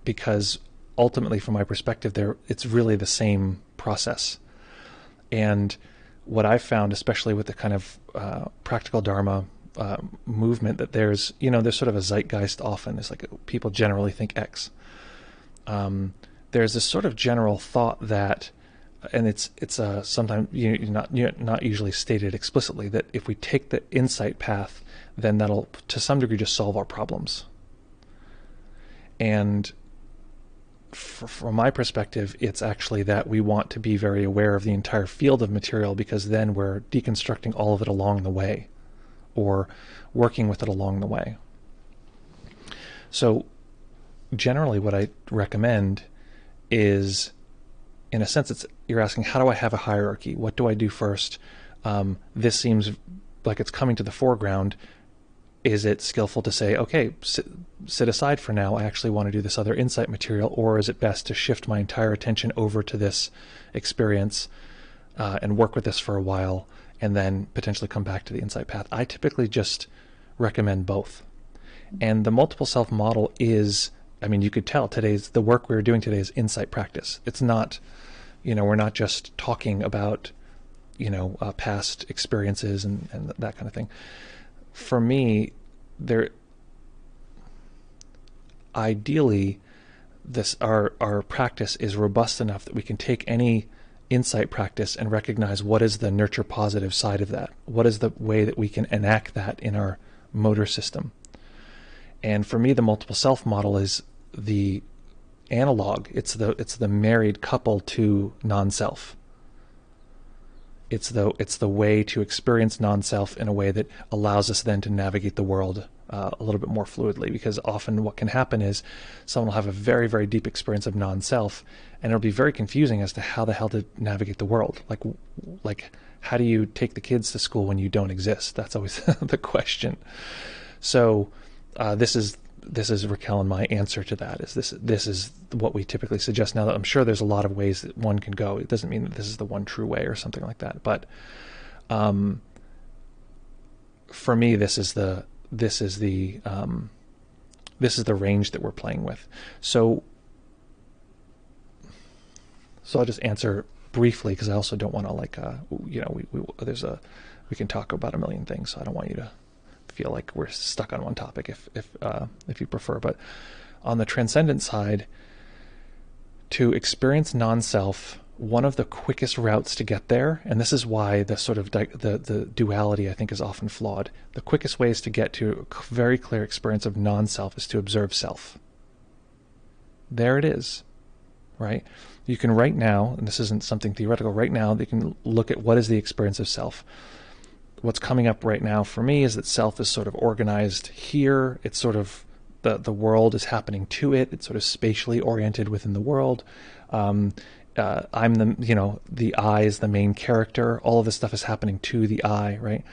because ultimately, from my perspective, it's really the same process. And what I've found, especially with the kind of practical Dharma movement, that there's sort of a zeitgeist often. It's like people generally think X. There's this sort of general thought that, and it's sometimes not usually stated explicitly, that if we take the insight path, then that'll to some degree just solve our problems. And from my perspective, it's actually that we want to be very aware of the entire field of material, because then we're deconstructing all of it along the way, or working with it along the way. So generally what I recommend is, in a sense, you're asking, how do I have a hierarchy? What do I do first? This seems like it's coming to the foreground. Is it skillful to say, okay, sit aside for now, I actually want to do this other insight material, or is it best to shift my entire attention over to this experience and work with this for a while, and then potentially come back to the insight path? I typically just recommend both. And the multiple self model is, you could tell the work we're doing today is insight practice. It's not, we're not just talking about, past experiences and that kind of thing. For me, ideally, our practice is robust enough that we can take any insight practice and recognize what is the nurture positive side of that. What is the way that we can enact that in our motor system? And for me, the multiple self model is the analog. It's the married couple to non-self. It's the way to experience non-self in a way that allows us then to navigate the world a little bit more fluidly. Because often what can happen is someone will have a very, very deep experience of non-self, and it'll be very confusing as to how the hell to navigate the world. Like how do you take the kids to school when you don't exist? That's always the question. So this is Raquel and my answer to that. This is what we typically suggest. Now, I'm sure there's a lot of ways that one can go. It doesn't mean that this is the one true way or something like that. But for me, this is the range that we're playing with. So I'll just answer briefly, because I also don't want to like, we can talk about a million things, so I don't want you to feel like we're stuck on one topic if you prefer. But on the transcendent side, to experience non-self, one of the quickest routes to get there, and this is why the sort of the duality I think is often flawed. The quickest ways to get to a very clear experience of non-self is to observe self. There it is, right? You can right now, and this isn't something theoretical, right now you can look at what is the experience of self. What's coming up right now for me is that self is sort of organized here. It's sort of the world is happening to it. It's sort of spatially oriented within the world. I'm the I is the main character. All of this stuff is happening to the I, right?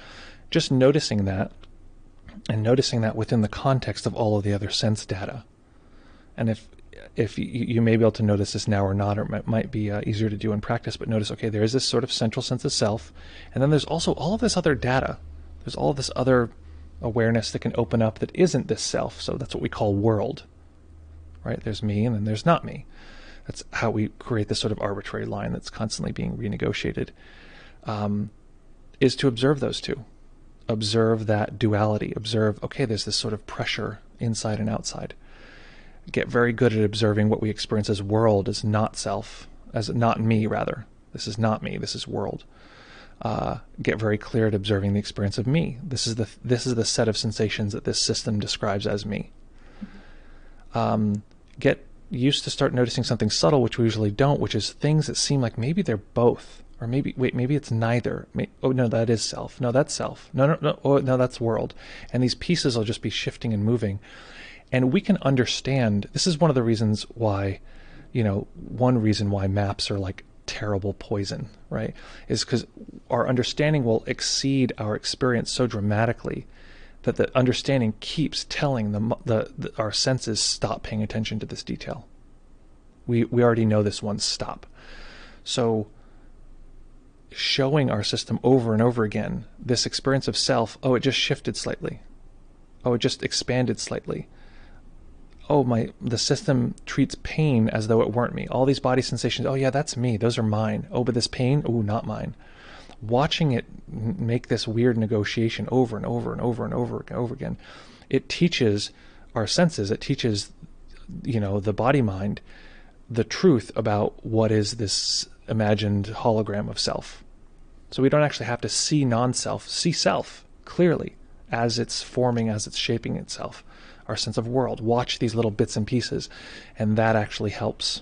Just noticing that, and noticing that within the context of all of the other sense data. And if you may be able to notice this now or not, or it might be easier to do in practice, but notice, okay, there is this sort of central sense of self, and then there's also all of this other data. There's all of this other awareness that can open up that isn't this self. So that's what we call world, right? There's me, and then there's not me. That's how we create this sort of arbitrary line that's constantly being renegotiated, is to observe those two. Observe that duality. Observe, okay, there's this sort of pressure inside and outside. Get very good at observing what we experience as world, as not self, as not me, rather. This is not me, this is world. Get very clear at observing the experience of me. This is the set of sensations that this system describes as me. Get used to start noticing something subtle, which we usually don't, which is things that seem like maybe they're both, or maybe it's neither. Oh no, that is self. No, that's self. No. Oh no, that's world. And these pieces will just be shifting and moving. And we can understand, this is one of the reasons why, one reason why maps are like terrible poison, right? Is because our understanding will exceed our experience so dramatically that the understanding keeps telling our senses, stop paying attention to this detail. We already know this one, stop. So showing our system over and over again, this experience of self, oh, it just shifted slightly. Oh, it just expanded slightly. Oh, the system treats pain as though it weren't me. All these body sensations, oh yeah, that's me, those are mine. Oh, but this pain, oh, not mine. Watching it make this weird negotiation over and over and over and over and over again, it teaches our senses, it teaches, the body mind, the truth about what is this imagined hologram of self. So we don't actually have to see non-self, see self clearly as it's forming, as it's shaping itself. Our sense of world, watch these little bits and pieces, and that actually helps,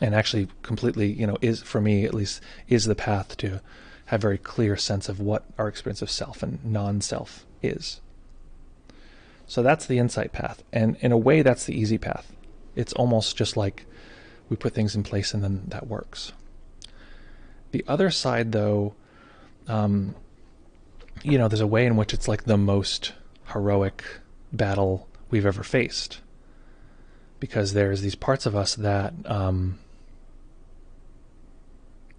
and actually completely, is, for me at least, is the path to have a very clear sense of what our experience of self and non-self is. So that's the insight path, and in a way that's the easy path. It's almost just like we put things in place and then that works. The other side, though, there's a way in which it's like the most heroic battle we've ever faced, because there's these parts of us that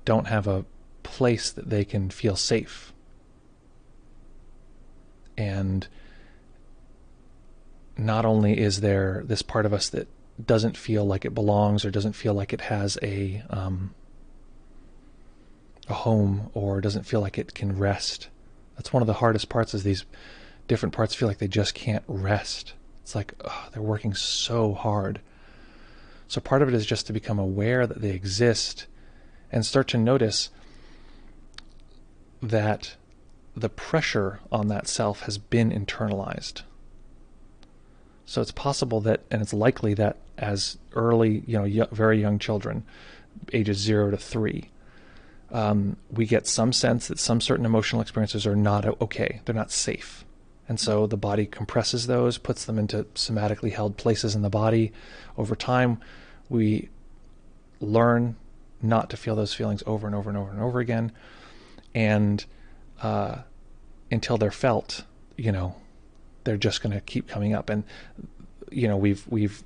don't have a place that they can feel safe, and not only is there this part of us that doesn't feel like it belongs or doesn't feel like it has a home or doesn't feel like it can rest. That's one of the hardest parts, is these different parts feel like they just can't rest. It's like, they're working so hard. So part of it is just to become aware that they exist and start to notice that the pressure on that self has been internalized. So it's possible that, and it's likely that as early, very young children, ages 0 to 3, we get some sense that some certain emotional experiences are not okay. They're not safe. And so the body compresses those, puts them into somatically held places in the body. Over time, we learn not to feel those feelings over and over and over and over again. And until they're felt, they're just going to keep coming up. And, we've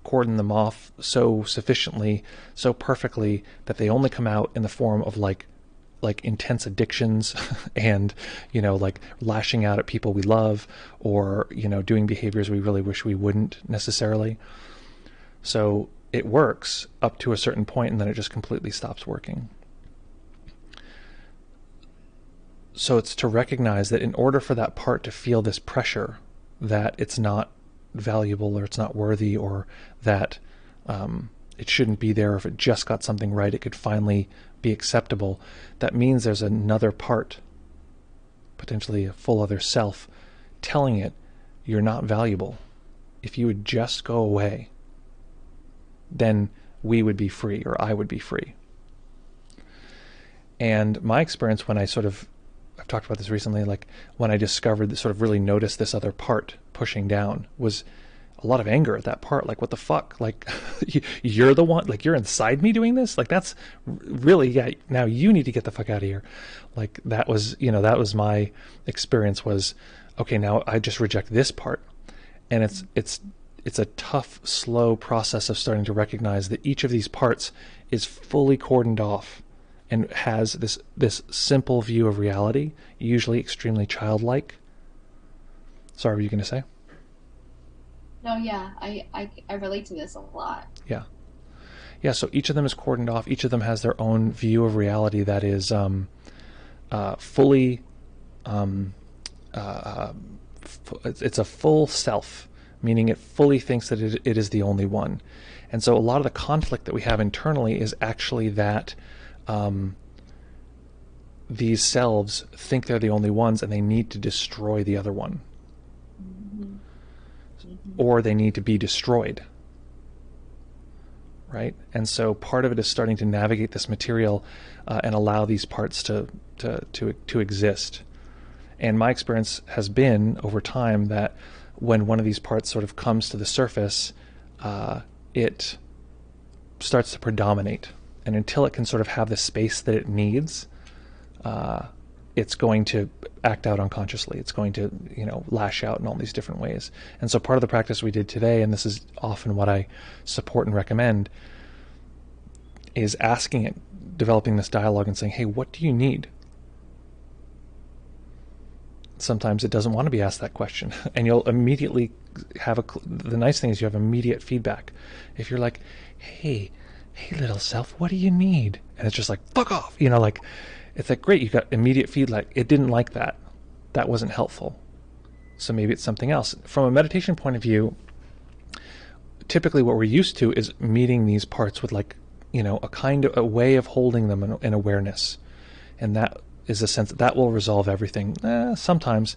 cordoned them off so sufficiently, so perfectly, that they only come out in the form of like intense addictions and, like lashing out at people we love, or, doing behaviors we really wish we wouldn't necessarily. So it works up to a certain point, and then it just completely stops working. So it's to recognize that in order for that part to feel this pressure that it's not valuable or it's not worthy, or that it shouldn't be there, or if it just got something right it could finally be acceptable, that means there's another part, potentially a full other self, telling it you're not valuable. If you would just go away, then we would be free, or I would be free. And my experience when I've talked about this recently, like when I discovered, sort of really noticed this other part pushing down, was a lot of anger at that part. Like, what the fuck? Like, you're the one, like, you're inside me doing this? Like, that's really, yeah, now you need to get the fuck out of here. Like, that was, that was my experience, was, okay, now I just reject this part. And it's a tough, slow process of starting to recognize that each of these parts is fully cordoned off and has this simple view of reality, usually extremely childlike. Sorry, were you going to say? No, yeah, I relate to this a lot. Yeah. Yeah, so each of them is cordoned off. Each of them has their own view of reality that is fully, it's a full self, meaning it fully thinks that it is the only one. And so a lot of the conflict that we have internally is actually that these selves think they're the only ones, and they need to destroy the other one. Or they need to be destroyed. Right? And so part of it is starting to navigate this material and allow these parts to exist. And my experience has been over time that when one of these parts sort of comes to the surface, it starts to predominate. And until it can sort of have the space that it needs, it's going to act out unconsciously. It's going to, lash out in all these different ways. And so part of the practice we did today, and this is often what I support and recommend, is asking it, developing this dialogue and saying, hey, what do you need? Sometimes it doesn't want to be asked that question, and you'll immediately have the nice thing is you have immediate feedback. If you're like, hey little self, what do you need? And it's just like, fuck off, it's like, great, you got immediate feedback. It didn't like that. That wasn't helpful. So maybe it's something else. From a meditation point of view, typically what we're used to is meeting these parts with a way of holding them in awareness. And that is a sense that will resolve everything. Sometimes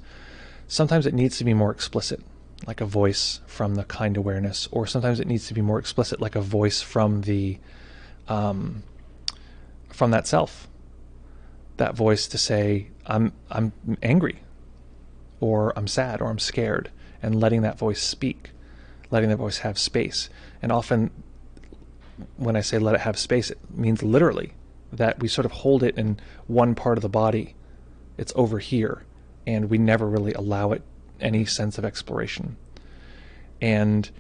it needs to be more explicit, like a voice from the kind awareness, or sometimes it needs to be more explicit, like a voice from the from that self. That voice to say, I'm angry, or I'm sad, or I'm scared, and letting that voice speak, letting that voice have space. And often when I say let it have space, it means literally that we sort of hold it in one part of the body. It's over here, and we never really allow it any sense of exploration. And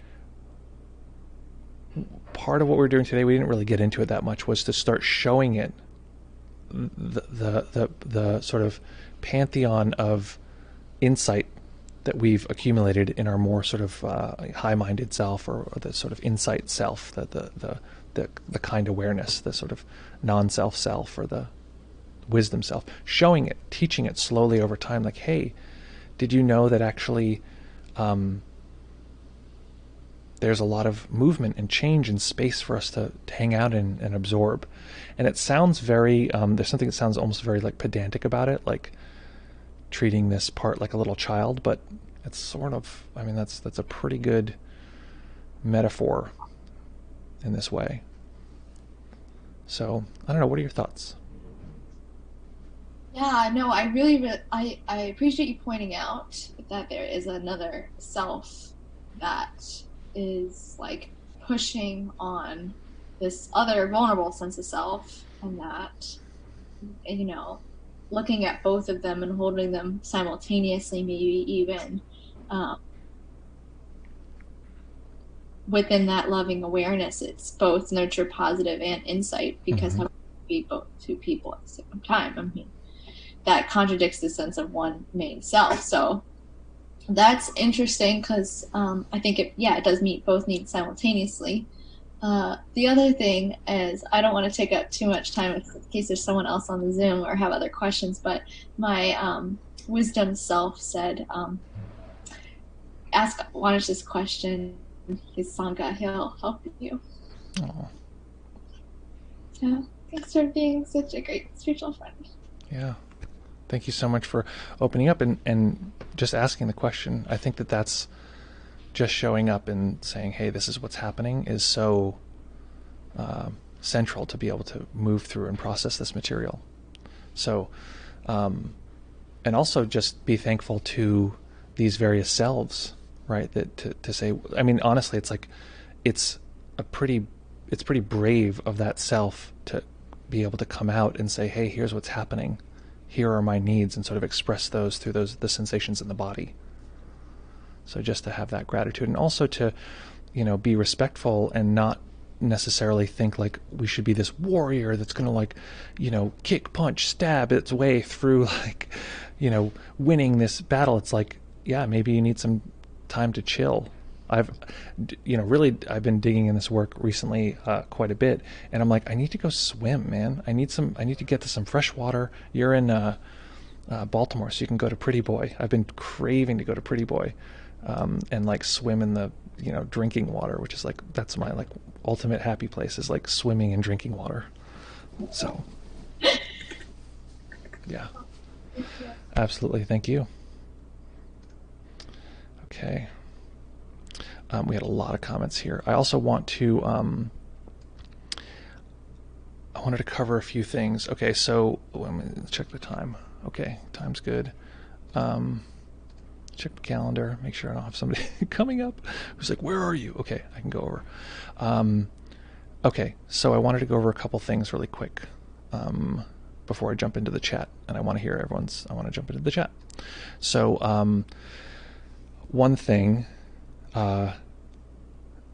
part of what we're doing today, we didn't really get into it that much, was to start showing it the sort of pantheon of insight that we've accumulated in our more sort of high-minded self, or the sort of insight self, the kind awareness, the sort of non-self self, or the wisdom self. Showing it, teaching it slowly over time, like, hey, did you know that actually there's a lot of movement and change and space for us to hang out in and absorb. And it sounds very, there's something that sounds almost very like pedantic about it, like treating this part like a little child, but it's sort of, that's a pretty good metaphor in this way. So, I don't know, what are your thoughts? Yeah, no, I appreciate you pointing out that there is another self that is like pushing on this other vulnerable sense of self, and that, looking at both of them and holding them simultaneously, maybe even within that loving awareness, it's both nurture, positive, and insight, because how can you be both two people at the same time? That contradicts the sense of one main self. So that's interesting, because I think it does meet both needs simultaneously. The other thing is, I don't want to take up too much time in case there's someone else on the Zoom or have other questions, but my wisdom self said, ask Wanish this question, his Sangha, he'll help you. Oh. Yeah, thanks for being such a great spiritual friend. Yeah. Thank you so much for opening up and just asking the question. I think that that's just showing up and saying, hey, this is what's happening, is so central to be able to move through and process this material. So, and also just be thankful to these various selves, right? That to say, I mean, honestly, it's like, it's pretty brave of that self to be able to come out and say, hey, here's what's happening. Here are my needs, and sort of express those through the sensations in the body. So just to have that gratitude, and also to, be respectful and not necessarily think like we should be this warrior that's going to like, kick, punch, stab its way through like, winning this battle. It's like, yeah, maybe you need some time to chill. I've been digging in this work recently quite a bit, and I'm like, I need to go swim, man. I need to get to some fresh water. You're in Baltimore, so you can go to Pretty Boy. I've been craving to go to Pretty Boy, and like swim in the drinking water, which is like, that's my like ultimate happy place, is like swimming and drinking water. So yeah, absolutely. Thank you. Okay. We had a lot of comments here. I also want to, I wanted to cover a few things. Okay, so let me check the time. Okay, time's good. Check the calendar, make sure I don't have somebody coming up who's like, where are you? Okay, I can go over. Okay, so I wanted to go over a couple things really quick before I jump into the chat, and I want to hear I want to jump into the chat. So one thing,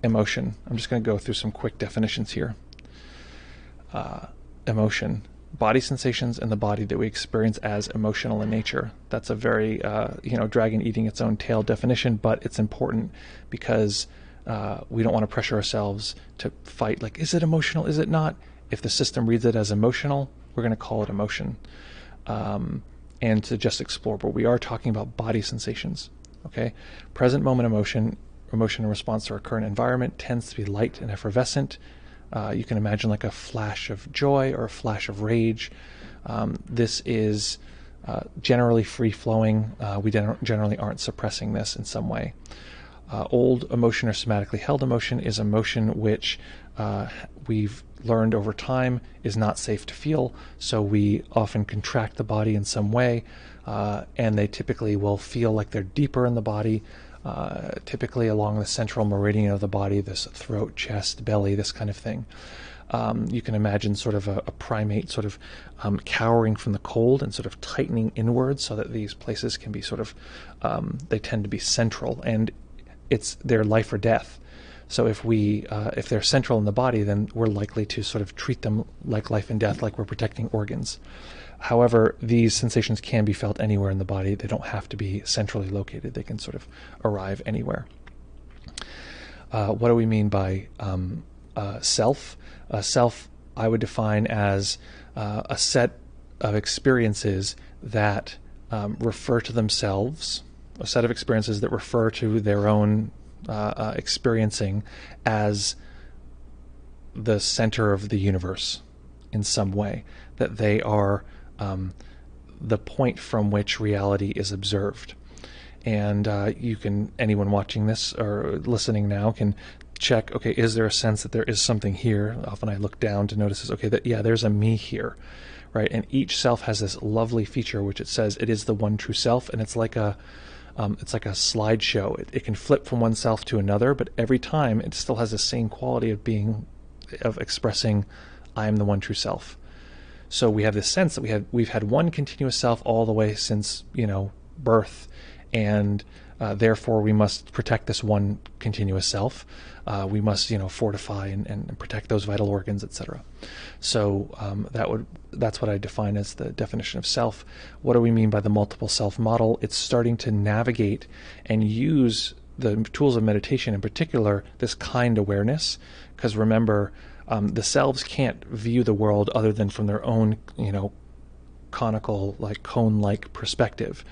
emotion. I'm just going to go through some quick definitions here. Emotion, body sensations in the body that we experience as emotional in nature. That's a very, dragon eating its own tail definition, but it's important because we don't want to pressure ourselves to fight, like, is it emotional, is it not? If the system reads it as emotional, we're going to call it emotion. And to just explore, but we are talking about body sensations. Okay, present moment emotion in response to our current environment tends to be light and effervescent. You can imagine like a flash of joy or a flash of rage. This is generally free-flowing. We generally aren't suppressing this in some way. Old emotion or somatically held emotion is emotion which we've learned over time is not safe to feel, so we often contract the body in some way, and they typically will feel like they're deeper in the body, typically along the central meridian of the body, this throat, chest, belly, this kind of thing. You can imagine sort of a primate sort of cowering from the cold and sort of tightening inwards, so that these places can be sort of, they tend to be central, and it's their life or death. So if they're central in the body, then we're likely to sort of treat them like life and death, like we're protecting organs. However, these sensations can be felt anywhere in the body. They don't have to be centrally located. They can sort of arrive anywhere. What do we mean by self? Self, I would define as a set of experiences that refer to themselves, a set of experiences that refer to their own experiencing as the center of the universe in some way, that they are the point from which reality is observed. And anyone watching this or listening now can check, okay, is there a sense that there is something here? Often I look down to notice this, okay, there's a me here, right? And each self has this lovely feature which it says it is the one true self, and it's like a slideshow. It can flip from one self to another, but every time it still has the same quality of expressing, I am the one true self. So we have this sense that we've had one continuous self all the way since birth, and therefore we must protect this one continuous self. We must fortify and protect those vital organs, etc. So that's what I define as the definition of self. What do we mean by the multiple self model? It's starting to navigate and use the tools of meditation, in particular, this kind awareness, because remember, the selves can't view the world other than from their own, conical, like cone-like perspective.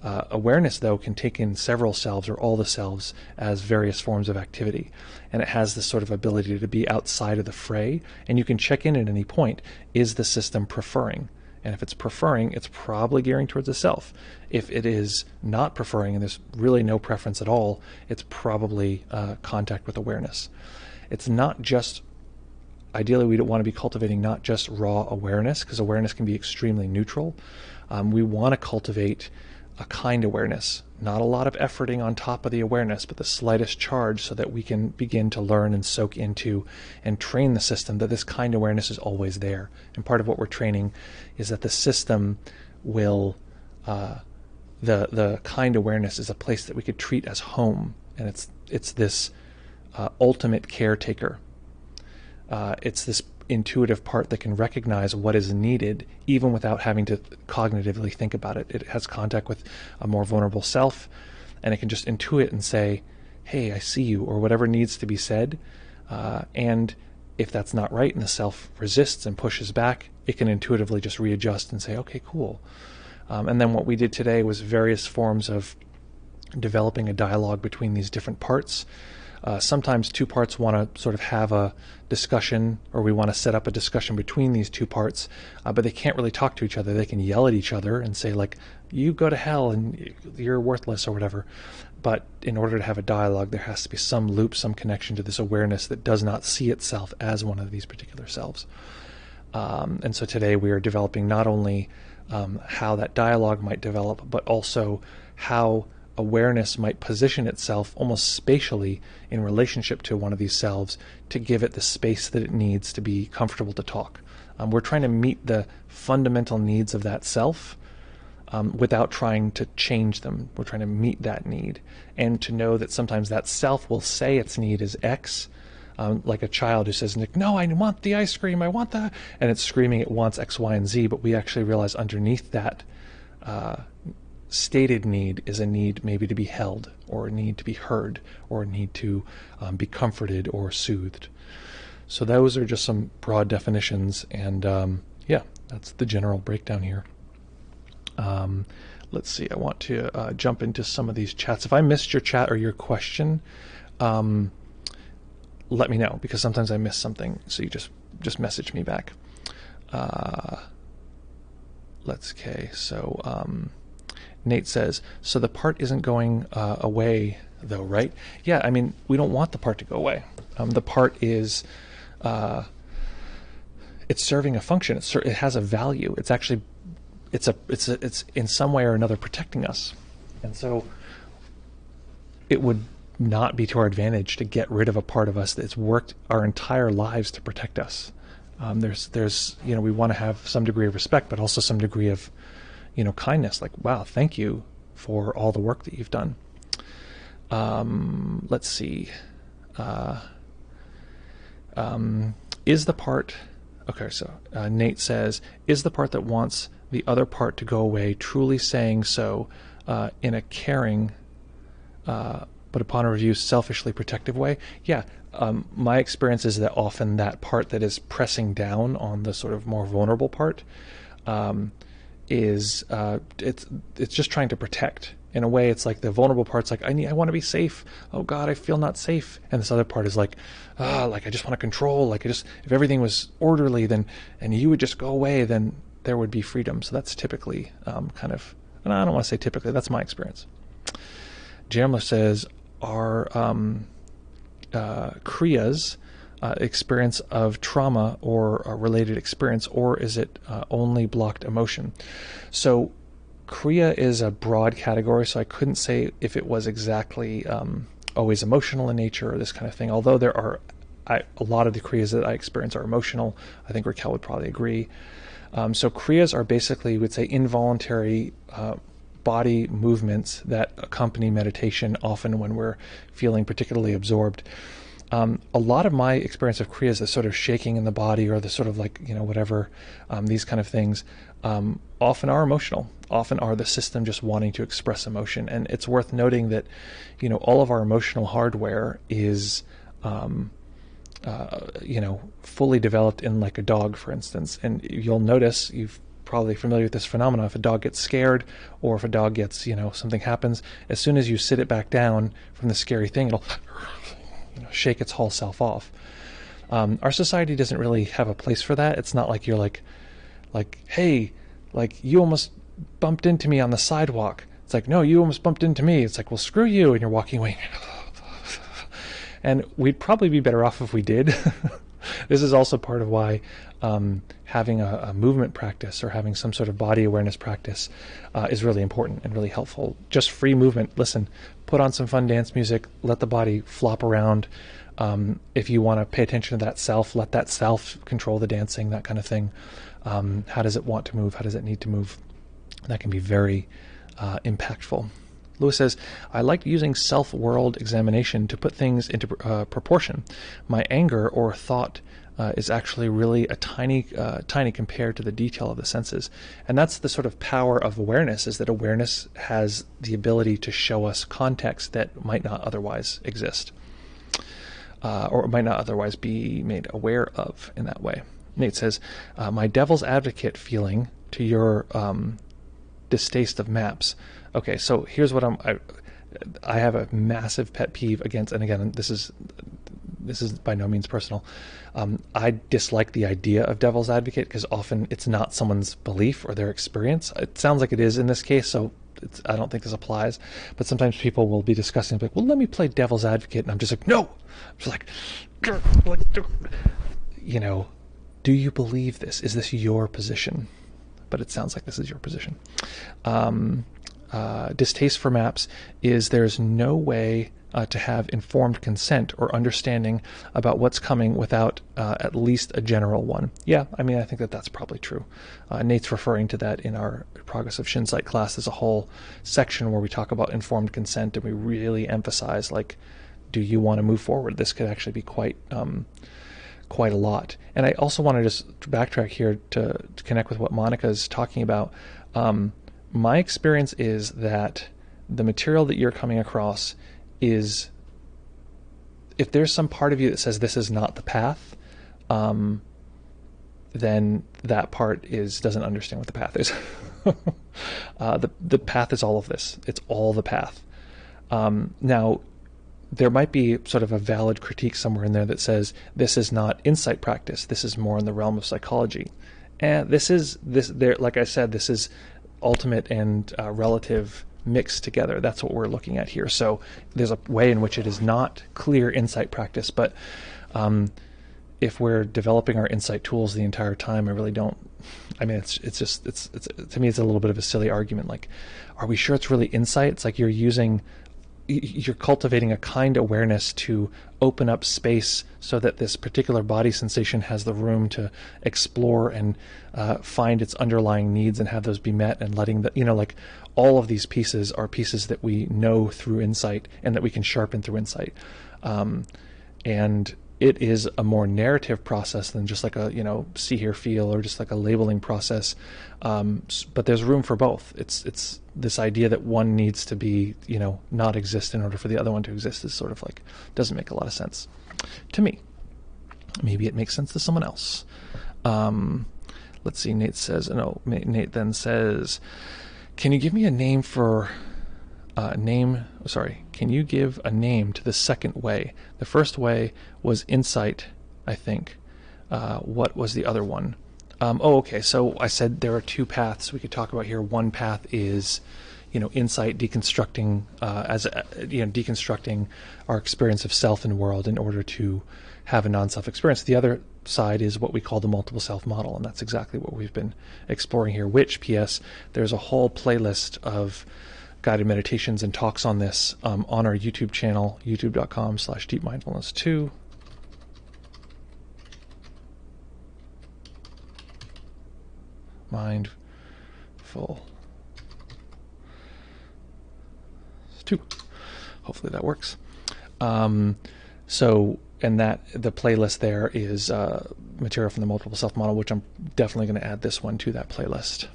Awareness, though, can take in several selves or all the selves as various forms of activity. And it has this sort of ability to be outside of the fray. And you can check in at any point, is the system preferring? And if it's preferring, it's probably gearing towards the self. If it is not preferring, and there's really no preference at all, it's probably contact with awareness. It's not just, ideally we don't want to be cultivating not just raw awareness, because awareness can be extremely neutral. We want to cultivate a kind awareness, not a lot of efforting on top of the awareness, but the slightest charge, so that we can begin to learn and soak into and train the system that this kind awareness is always there. And part of what we're training is that the system will, the kind awareness is a place that we could treat as home, and it's this ultimate caretaker. It's this intuitive part that can recognize what is needed even without having to cognitively think about it. It has contact with a more vulnerable self, and it can just intuit and say, hey, I see you, or whatever needs to be said. And if that's not right and the self resists and pushes back, it can intuitively just readjust and say, okay, cool. And then what we did today was various forms of developing a dialogue between these different parts. Sometimes two parts want to sort of have a discussion, or we want to set up a discussion between these two parts, but they can't really talk to each other. They can yell at each other and say, like, you go to hell and you're worthless or whatever. But in order to have a dialogue, there has to be some loop, some connection to this awareness that does not see itself as one of these particular selves. And so today we are developing not only how that dialogue might develop, but also how awareness might position itself almost spatially in relationship to one of these selves to give it the space that it needs to be comfortable to talk. We're trying to meet the fundamental needs of that self without trying to change them. We're trying to meet that need, and to know that sometimes that self will say its need is X, like a child who says, no, I want the ice cream, I want that, and it's screaming it wants X, Y, and Z, but we actually realize underneath that stated need is a need maybe to be held, or a need to be heard, or a need to be comforted or soothed. So those are just some broad definitions, and yeah, that's the general breakdown here. Let's see, I want to jump into some of these chats. If I missed your chat or your question, let me know, because sometimes I miss something, so you just message me back. Nate says, so the part isn't going away though, right? Yeah, I mean, we don't want the part to go away. The part is, it's serving a function. It has a value. It's actually, it's in some way or another protecting us. And so it would not be to our advantage to get rid of a part of us that's worked our entire lives to protect us. There's we want to have some degree of respect, but also some degree of kindness, like, wow, thank you for all the work that you've done. Let's see. Is the part, okay, so Nate says, is the part that wants the other part to go away truly saying so in a caring, but upon a review, selfishly protective way? Yeah. My experience is that often that part that is pressing down on the sort of more vulnerable part, it's just trying to protect. In a way, it's like the vulnerable part's like, I want to be safe. Oh God, I feel not safe. And this other part is like, I just want to control. If everything was orderly, then, and you would just go away, then there would be freedom. So that's typically and I don't want to say typically, that's my experience. Jamla says, are Kriya's experience of trauma or a related experience, or is it only blocked emotion? So Kriya is a broad category, so I couldn't say if it was exactly always emotional in nature or this kind of thing, although there are a lot of the Kriyas that I experience are emotional. I think Raquel would probably agree. So Kriyas are basically, we'd say, involuntary body movements that accompany meditation, often when we're feeling particularly absorbed. A lot of my experience of Kriya is the sort of shaking in the body, or the sort of like, whatever, these kind of things, often are emotional, often are the system just wanting to express emotion. And it's worth noting that, all of our emotional hardware is, fully developed in like a dog, for instance. And you'll notice, you've probably familiar with this phenomenon, if a dog gets scared, or if a dog gets, something happens, as soon as you sit it back down from the scary thing, it'll shake its whole self off. Our society doesn't really have a place for that. It's not like you're like, hey, like you almost bumped into me on the sidewalk. It's like, no, you almost bumped into me. It's like, well, screw you, and you're walking away. And we'd probably be better off if we did. This is also part of why having a movement practice, or having some sort of body awareness practice, is really important and really helpful. Just free movement. Listen, put on some fun dance music, let the body flop around. If you want to pay attention to that self, let that self control the dancing, that kind of thing. How does it want to move? How does it need to move? That can be very impactful. Lewis says, I like using self-world examination to put things into proportion. My anger or thought is actually really a tiny compared to the detail of the senses. And that's the sort of power of awareness, is that awareness has the ability to show us context that might not otherwise exist, or might not otherwise be made aware of in that way. Nate says, my devil's advocate feeling to your distaste of maps. Okay, so here's what I have a massive pet peeve against, and again, this is by no means personal. I dislike the idea of devil's advocate, because often it's not someone's belief or their experience. It sounds like it is in this case, so I don't think this applies. But sometimes people will be discussing, like, well, let me play devil's advocate, and I'm just like, no. I'm just like, do you believe this? Is this your position? But it sounds like this is your position. Distaste for maps is there's no way to have informed consent or understanding about what's coming without at least a general one. Yeah, I mean, I think that's probably true. Nate's referring to that in our Progress of Shinsight class. There's a whole section where we talk about informed consent, and we really emphasize, like, do you want to move forward? This could actually be quite a lot. And I also want to just backtrack here to connect with what Monica is talking about. My experience is that the material that you're coming across is, if there's some part of you that says this is not the path, then that part doesn't understand what the path is. The path is all of this. It's all the path. Now, there might be sort of a valid critique somewhere in there that says this is not insight practice. This is more in the realm of psychology. And like I said, this is ultimate and relative mixed together. That's what we're looking at here. So there's a way in which it is not clear insight practice, but if we're developing our insight tools the entire time, I really don't. I mean, it's to me, it's a little bit of a silly argument. Like, are we sure it's really insight? It's like you're cultivating a kind awareness to open up space so that this particular body sensation has the room to explore and find its underlying needs and have those be met, and letting like all of these pieces are pieces that we know through insight and that we can sharpen through insight. And it is a more narrative process than just like a, see, hear, feel, or just like a labeling process. But there's room for both. It's this idea that one needs to be, not exist in order for the other one to exist is sort of like, doesn't make a lot of sense to me. Maybe it makes sense to someone else. Let's see, Nate then says, can you give me a name for can you give a name to the second way? The first way was insight, I think. What was the other one? Okay, so I said there are two paths we could talk about here. One path is, insight, deconstructing, deconstructing our experience of self and world in order to have a non-self experience. The other side is what we call the multiple self model, and that's exactly what we've been exploring here, which, P.S., there's a whole playlist of guided meditations and talks on this on our YouTube channel, youtube.com/deepmindfulness2. Mindful 2. Hopefully that works. So and that the playlist there is material from the multiple self model, which I'm definitely going to add this one to that playlist.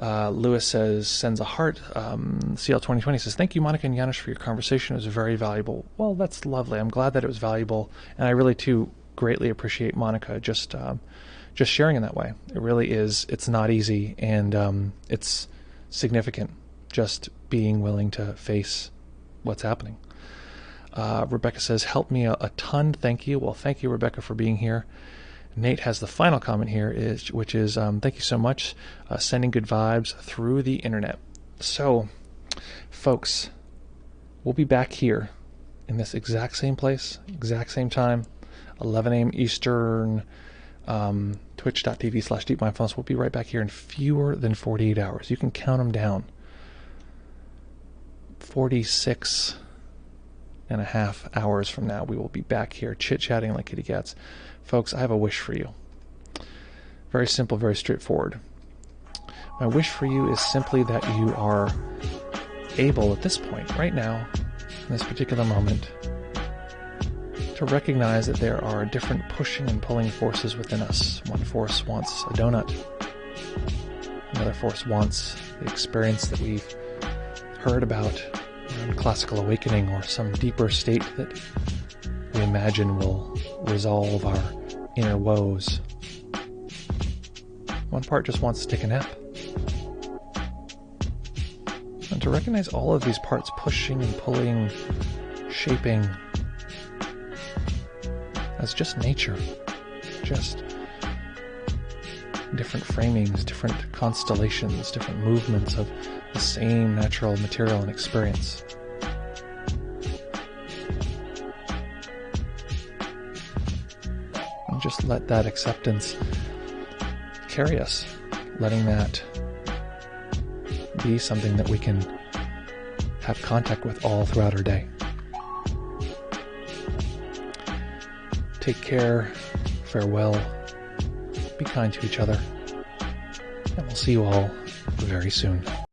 Lewis sends a heart. CL2020 says, thank you, Monica and Janusz, for your conversation. It was very valuable. Well, that's lovely. I'm glad that it was valuable, and I really too greatly appreciate Monica just sharing in that way. It really is. It's not easy, and it's significant just being willing to face what's happening. Rebecca says, help me a ton. Thank you. Well, thank you, Rebecca, for being here. Nate has the final comment here, which is, thank you so much, sending good vibes through the internet. So, folks, we'll be back here in this exact same place, exact same time, 11 a.m. Eastern, twitch.tv/deepmindfulness. We'll be right back here in fewer than 48 hours. You can count them down. 46 and a half hours from now, we will be back here chit-chatting like kitty cats. Folks, I have a wish for you. Very simple, very straightforward. My wish for you is simply that you are able at this point, right now, in this particular moment, to recognize that there are different pushing and pulling forces within us. One force wants a donut. Another force wants the experience that we've heard about around classical awakening or some deeper state that we imagine will resolve our inner woes. One part just wants to take a nap. And to recognize all of these parts pushing and pulling, shaping, as just nature, just different framings, different constellations, different movements of the same natural material and experience. And just let that acceptance carry us, letting that be something that we can have contact with all throughout our day. Take care, farewell, be kind to each other, and we'll see you all very soon.